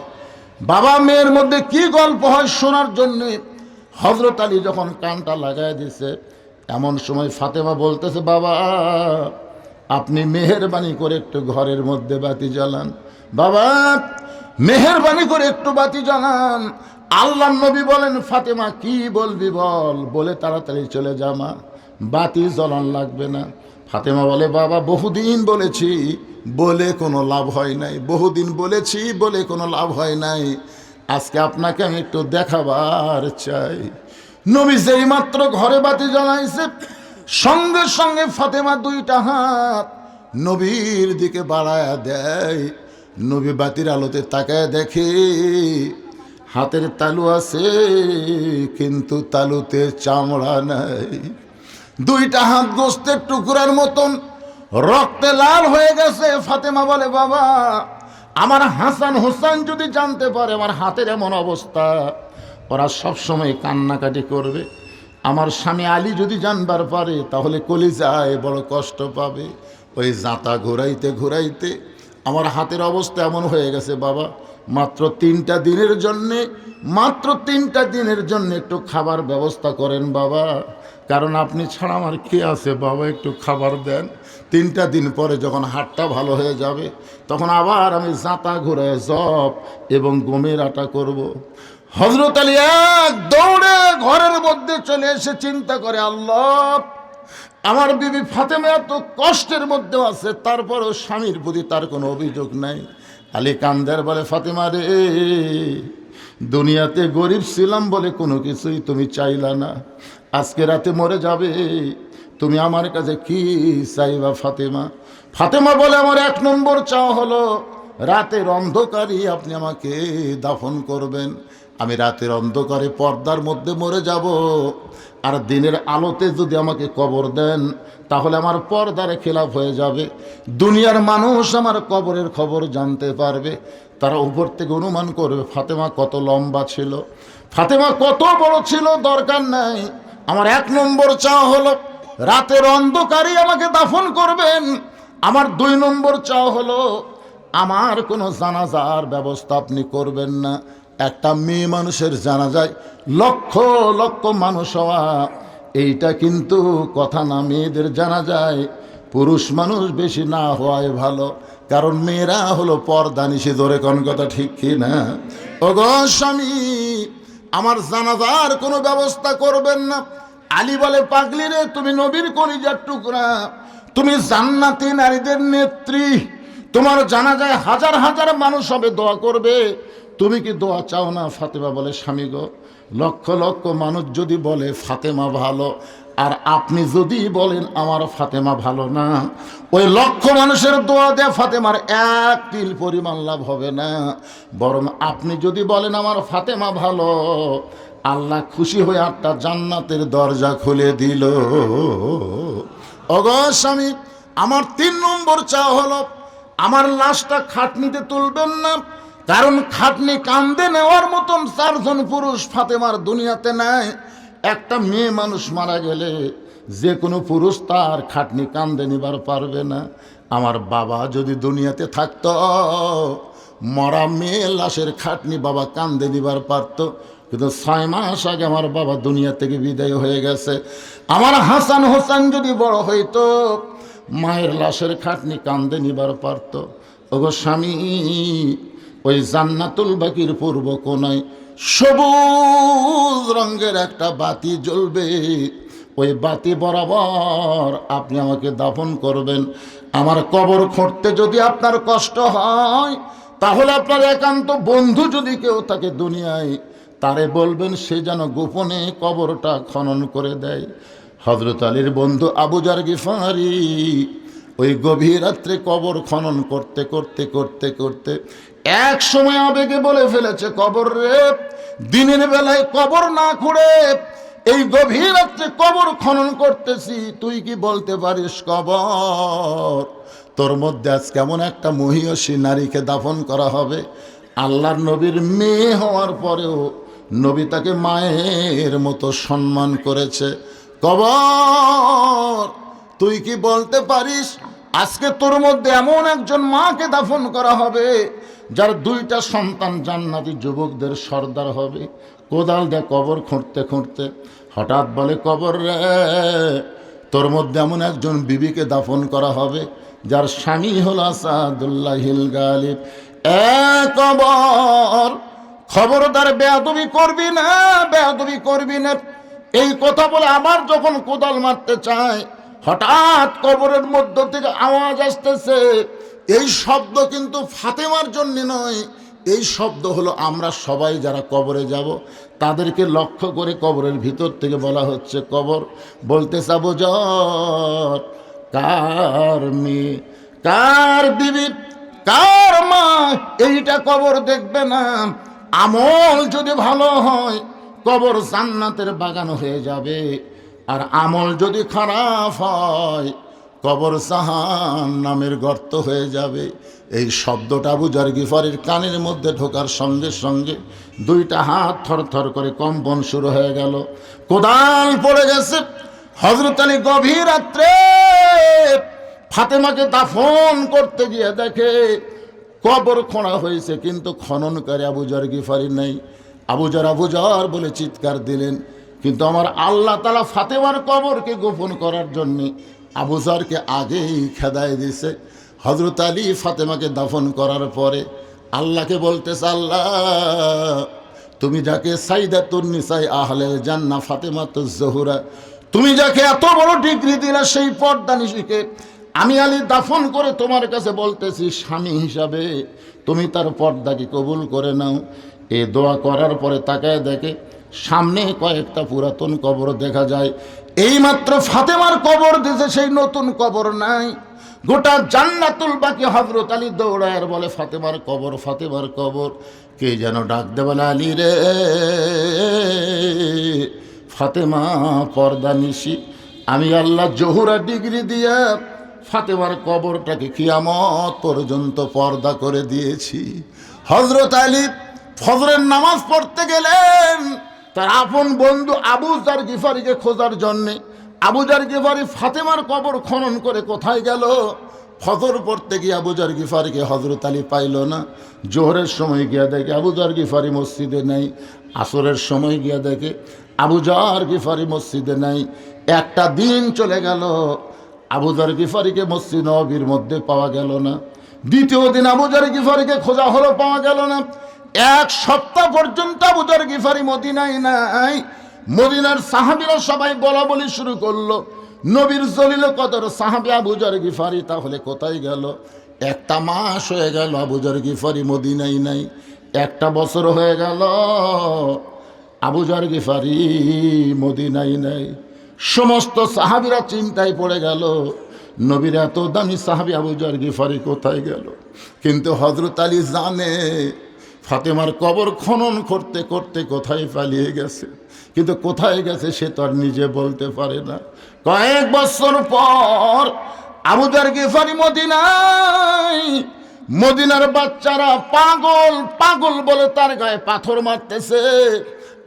[SPEAKER 2] বাবা মেয়ের মধ্যে কি গল্প হয় শোনার জন্যে হযরত আলী যখন কানটা লাগায় দিছে, এমন সময় ফাতেমা বলতেছে, বাবা আপনি মেহেরবানি করে একটু ঘরের মধ্যে বাতি জ্বালান, বাবা মেহেরবানি করে একটু বাতি জ্বালান। আল্লাহর নবী বলেন, ফাতেমা কি বলবি বল, বলে তাড়াতাড়ি চলে যা মা, বাতি জ্বালান লাগবে না। ফাতেমা বলে, বাবা বহুদিন বলেছি, বলে কোনো লাভ হয় নাই, বহুদিন বলেছি বলে কোনো লাভ হয় নাই, আজকে আপনাকে আমি একটু দেখাবার চাই। নবী যেই মাত্র ঘরে বাতি জ্বালাইছে, সঙ্গে সঙ্গে ফাতেমা দুইটা হাত নবীর দিকে বাড়ায়া দেয়। নবী বাতির আলোতে তাকায় দেখে হাতের তালু আছে, কিন্তু তালুতে চামড়া নাই। দুইটা হাত গোস্তের টুকরার মতন রক্তে লাল হয়ে গেছে। ফাতেমা বলে, বাবা, আমার হাসান হোসেন যদি জানতে পারে আমার হাতের এমন অবস্থা, ওরা সবসময় কান্নাকাটি করবে। আমার স্বামী আলী যদি জানবার পারে তাহলে কলিজায় বড় কষ্ট পাবে। ওই জাঁতা ঘুরাইতে ঘুরাইতে আমার হাতের অবস্থা এমন হয়ে গেছে বাবা, মাত্র 3টা দিনের জন্যে, মাত্র 3টা দিনের জন্য একটু খাবার ব্যবস্থা করেন বাবা, কারণ আপনি ছাড়া আমার কে আছে বাবা, একটু খাবার দেন। 3টা দিন পরে যখন হাতটা ভালো হয়ে যাবে তখন আবার আমি জাঁতা ঘুরায় জব এবং গমের আটা করব। হযরত আলী এক দৌড়ে ঘরের মধ্যে চলে এসে চিন্তা করে, আল্লাহ, আমার বিবি ফাতেমা এত কষ্টের মধ্যে আছে, তারপরও স্বামীর প্রতি তার কোনো অভিযোগ নাই। আলী কান্দার বলে, ফাতেমা রে, দুনিয়াতে গরিব ছিলাম বলে কোনো কিছুই তুমি চাইলা না, আজকে রাতে মরে যাবে, তুমি আমার কাছে কি চাইবা ফাতেমা? ফাতেমা বলে, আমার 1 নম্বর চাওয়া হলো রাতের অন্ধকারই আপনি আমাকে দাফন করবেন। আমি রাতের অন্ধকারে পর্দার মধ্যে মরে যাব, আর দিনের আলোতে যদি আমাকে কবর দেন তাহলে আমার পর্দার খেলাফ হয়ে যাবে। দুনিয়ার মানুষ আমার কবরের খবর জানতে পারবে, তারা উপর থেকে অনুমান করবে ফাতেমা কত লম্বা ছিল, ফাতেমা কত বড় ছিল। দরকার নাই, আমার 1 নম্বর চাওয়া হলো রাতের অন্ধকারই আমাকে দাফন করবেন। আমার 2 নম্বর চাওয়া হলো আমার কোনো জানাজার ব্যবস্থা আপনি করবেন না। একটা মেয়ে মানুষের জানাজায় লক্ষ লক্ষ মানুষ হওয়া এইটা কিন্তু কথা না, মেয়েদের জানাজায় পুরুষ মানুষ বেশি না হওয়াই ভালো, কারণ মেয়েরা হলো পর্দানিশী। ধরে কোন কথা ঠিক কি না? ওগো স্বামী, আমার জানাজার কোনো ব্যবস্থা করবেন না। আলী বলে, পাগলি রে, তুমি নবীর কলিজার টুকরা, তুমি জান্নাতি নারীদের নেত্রী, তোমার জানাজায় হাজার হাজার মানুষ হবে, দোয়া করবে, তুমি কি দোয়া চাও না? ফাতেমা বলে, স্বামী গো, লক্ষ লক্ষ মানুষ যদি বলে ফাতেমা ভালো, আর আপনি যদি বলেন আমার ফাতেমা ভালো না, ওই লক্ষ মানুষের দোয়া দেয় ফাতেমার 1 তিল পরিমাণ লাভ হবে না। বরং আপনি যদি বলেন আমার ফাতেমা ভালো, আল্লাহ খুশি হয়ে 8টা জান্নাতের দরজা খুলে দিল। ওগো স্বামী, আমার 3 নম্বর চাওয়া হলো আমার লাশটা খাটনিতে তুলবেন না, কারণ খাটনি কান্দে নেওয়ার মতন 4 জন পুরুষ ফাতেমার দুনিয়াতে নাই। একটা মেয়ে মানুষ মারা গেলে যে কোনো পুরুষ তার খাটনি কান্দে নিবার পারবে না। আমার বাবা যদি দুনিয়াতে থাকতো, মরা মেয়ে লাশের খাটনি বাবা কান্দে নিবার পারত, কিন্তু 6 মাস আগে আমার বাবা দুনিয়া থেকে বিদায় হয়ে গেছে। আমার হাসান হোসেন যদি বড় হইতো, মায়ের লাশের খাটনি কান্দে নিবার পারত। ওগো স্বামী, ওই জান্নাতুল বাকির পূর্ব কোনায় সবুজ রঙের একটা বাতি জ্বলবে, ওই বাতি বরাবর আপনি আমাকে দাফন করবেন। আমার কবর খুঁড়তে যদি আপনার কষ্ট হয়, তাহলে আপনার একান্ত বন্ধু যদি কেউ থাকে দুনিয়ায়, তারে বলবেন সে যেন গোপনে কবরটা খনন করে দেয়। হযরত আলীর বন্ধু আবু জার গিফারি ওই গভীর রাত্রে কবর খনন করতে করতে করতে করতে এক সময় আবেগে বলে ফেলেছে, কবর রে, দিনের বেলায় কবর না খুঁড়ে এই গভীর রাত্রে কবর খনন করতেছি, তুই কি বলতে পারিস কবর তোর মধ্যে আজ কেমন একটা মহিয়সী নারীকে দাফন করা হবে? আল্লাহর নবীর মেয়ে হওয়ার পরেও নবী তাকে মায়ের মতো সম্মান করেছে। কবর, তুই কি বলতে পারিস আজকে তোর মধ্যে এমন একজন মাকে দাফন করা হবে যার 2টা সন্তান জান্নাতি যুবকদের সর্দার হবে? কোদাল দিয়ে কবর খুঁড়তে খুঁড়তে হঠাৎ বলে, কবর রে, তোর মধ্যে এমন একজন বিবিকে দাফন করা হবে যার স্বামী হল আসাদুল্লাহিল গালিব। কবর, খবরদার বেয়াদবি করবি না, বেয়াদবি করবি না। এই কথা বলে আমার যখন কোদাল মারতে চায়, হঠাৎ কবরের মধ্য থেকে আওয়াজ আসতেছে। এই শব্দ কিন্তু ফাতেমার জন্য নয়, এই শব্দ হলো আমরা সবাই যারা কবরে যাব তাদেরকে লক্ষ্য করে কবরের ভিতর থেকে বলা হচ্ছে কবর বলতে চাবো জর কার মেয়ে কার বিবি কার মা এইটা কবর দেখবে না। আমল যদি ভালো হয় কবর জান্নাতের বাগান হয়ে যাবে, আর আমল যদি খারাপ হয় কবর জাহান্নামের গর্ত হয়ে যাবে। এই শব্দটা আবু যর গিফারির কানের মধ্যে ঢোকার সঙ্গে সঙ্গে দুইটা হাত থরথর করে কম্পন শুরু হয়ে গেল, কোদাল পড়ে গেছে। হযরত আলী গভীর রাত্রে ফাতেমাকে দাফন করতে গিয়ে দেখে কবর খোঁড়া হয়েছে, কিন্তু খননকারী আবু যর গিফারি নেই। আবু যর বলে চিৎকার দিলেন, কিন্তু আমার আল্লাহ তাআলা ফাতেমার কবরকে গোপন করার জন্যে আবু যরকে আগেই খেদায় দিছে। হযরত আলী ফাতেমাকে দাফন করার পরে আল্লাহকে বলতেছে, আল্লাহ তুমি যাকে সাইদাতুন নিসাই আহলেল জান্নাহ ফাতেমাতুজ জোহরা, তুমি যাকে এত বড় ডিগ্রি দিলা, সেই পর্দানিশীকে আমি আলী দাফন করে তোমার কাছে বলতেছি স্বামী হিসাবে তুমি তার পর্দাকে কবুল করে নাও। এ দোয়া করার পরে তাকায় দেখে সামনে কয়েকটা পুরাতন কবর দেখা যায়। এইমাত্র ফাতেমার কবর দিয়েছে, সেই নতুন কবর নাই। গোটা জান্নাতুল বাকি হযরত আলী দৌড়ায় আর বলে ফাতেমার কবর, ফাতেমার কবর। কে যেন ডাক দে বলে, আলী রে ফাতেমা পর্দানিশী, আমি আল্লাহ জোহরা ডিগ্রি দিয়া ফাতেমার কবরটাকে কিয়ামত পর্যন্ত পর্দা করে দিয়েছি। হযরত আলী ফজরের নামাজ পড়তে গেলেন তার আপন বন্ধু আবু যর গিফারিকে খোঁজার জন্যে। আবু যর গিফারি ফাতেমার কবর খনন করে কোথায় গেল? ফজর পড়তে গিয়ে আবু যর গিফারিকে হযরত আলী পাইল না। জোহরের সময় গিয়া দেখে আবু যর গিফারি মসজিদে নাই। আসরের সময় গিয়া দেখে আবু যর গিফারি মসজিদে নাই। একটা দিন চলে গেল, আবু যর গিফারিকে মসজিদ নববীর মধ্যে পাওয়া গেল না। দ্বিতীয় দিন আবু যর গিফারিকে খোঁজা হলো, পাওয়া গেল না। এক সপ্তাহ পর্যন্ত আবু যর গিফারি মদিনায় নাই। মদিনার সাহাবীরা সবাই বলা বলি শুরু করলো, নবীর জলিল কদর সাহাবী আবু যর গিফারি তাহলে কোথায় গেল? একটা মাস হয়ে গেল আবু যর গিফারি মদিনায় নাই। একটা বছর হয়ে গেল আবু যর গিফারি মদিনায় নাই। সমস্ত সাহাবীরা চিন্তায় পড়ে গেল, নবীর এত দামি সাহাবী আবু যর গিফারি কোথায় গেল? কিন্তু হযরত আলী জানে ফাতেমার কবর খনন করতে করতে কোথায় পালিয়ে গেছে, কিন্তু কোথায় গেছে সে তো আর নিজে বলতে পারে না। কয়েক বছর পর আবু যর গিফারি মদিনায়, মদিনার বাচ্চারা পাগল পাগল বলে তার গায়ে পাথর মারতেছে।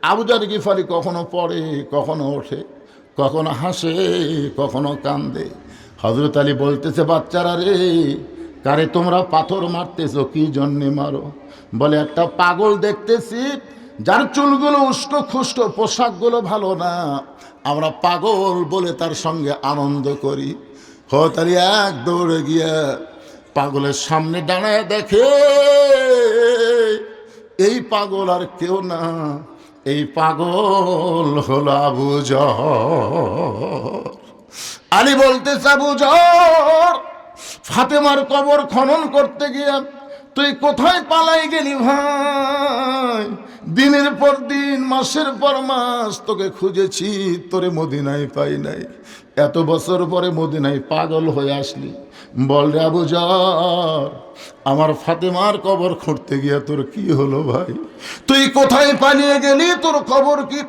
[SPEAKER 2] আবু যর গিফারি কখনো পড়ে, কখনো ওঠে, কখনো হাসে, কখনো কান্দে। হযরত আলী বলতেছে, বাচ্চারা রে, কারে তোমরা পাথর মারতেছো, কি জন্যে মারো? বলে, একটা পাগল দেখতেছি যার চুলগুলো উস্কো খুস্কো, পোশাকগুলো ভালো না, আমরা পাগল বলে তার সঙ্গে আনন্দ করি। হযরত আলী এক দৌড়ে গিয়া পাগলের সামনে দাঁড়ায় দেখে এই পাগল আর কেউ না, এই পাগল হলো আবু যর। আলী বলতেছে, আবু যর, ফাতেমার কবর খনন করতে গিয়া তুই কোথায় পালাই গেলি ভাই? দিনের পর দিন, মাসের পর মাস তোকে খুঁজেছি, তোরে মদিনায় পাই নাই। এত বছর পরে মদিনায় পাগল হয়ে আসলি, বল রে আবু যর, আমার ফাতেমার কবর খুঁড়তে গিয়া তোর কি হলো ভাই? তুই কোথায় পালিয়ে গেলি? তোর খবর কি?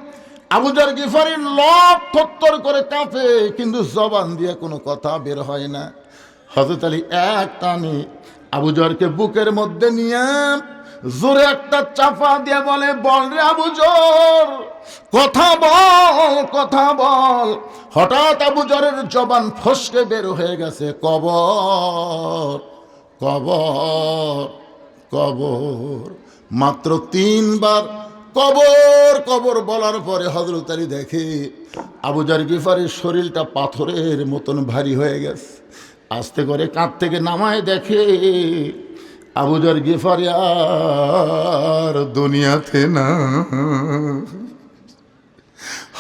[SPEAKER 2] আবু যর গিফারির লব থরথর করে কাঁপে, কিন্তু জবান দিয়ে কোনো কথা বের হয় না। হযরত আলী এক টানে আবু যরকে বুকের মধ্যে নিয়ে জোরে একটা চাপা দিয়ে বলে, বল রে আবু যর, কথা বল, কথা বল। হঠাৎ আবু যরের জবান ফসকে বের হয়ে গেছে, কবর, কবর, কবর। মাত্র 3 বার কবর কবর বলার পরে হযরত আলী দেখে আবু যর গিফারির শরীরটা পাথরের মতন ভারী হয়ে গেছে। আস্তে করে কাঁধ থেকে নামায় দেখে আবু যর গিফারি আর দুনিয়াতে না।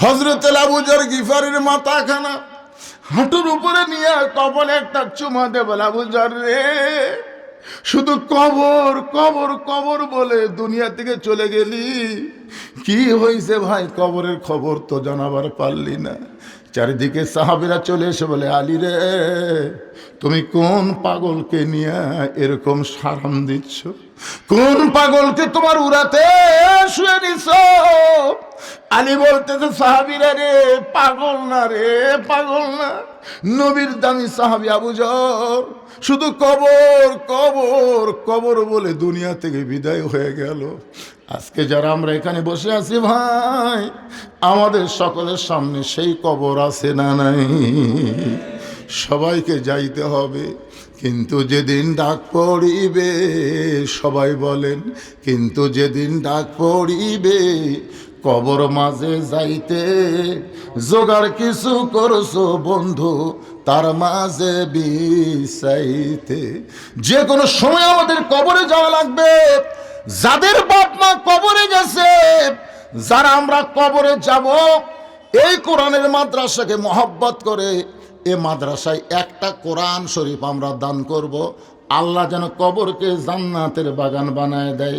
[SPEAKER 2] হযরত আবু যর গিফারির মাথাখানা হাঁটুর উপরে নিয়ে কপালে একটা চুমা দে, বলে, আবু যর রে, শুধু কবর কবর কবর বলে দুনিয়া থেকে চলে গেলি। কি হয়েছে ভাই, কবরের খবর তো জানাবার পারলি না। চারিদিকে সাহাবীরা চলে এসে বলে, আলী রে, তুমি কোন পাগলকে নিয়ে এরকম সারাম দিচ্ছ? কোন পাগলকে তোমার উড়াতে শুয়ে দিছ? আলী বলতেছে, সাহাবীরা রে, পাগল না রে, পাগল না, নবীর দামি সাহাবী আবু যর শুধু কবর কবর কবর বলে দুনিয়া থেকে বিদায় হয়ে গেল। আজকে যারা আমরা এখানে বসে আছি ভাই, আমাদের সকলের সামনে সেই কবর আছে না নাই? সবাইকে যাইতে হবে, কিন্তু যেদিন ডাক পড়িবে, সবাই বলেন, কিন্তু যেদিন ডাক পড়িবে, কবর মাঝে যাইতে জোগাড় কিছু করছো বন্ধু, তার মাঝে বিছাইতে। যে কোনো সময় আমাদের কবরে যাওয়া লাগবে। যাদের বাপ মা কবরে গেছে, যারা আমরা কবরে যাব, এই কোরআনের মাদ্রাসাকে মহব্বত করে এ মাদ্রাসায় একটা কোরআন শরীফ আমরা দান করব। আল্লাহ যেন কবরকে জান্নাতের বাগান বানায় দেয়।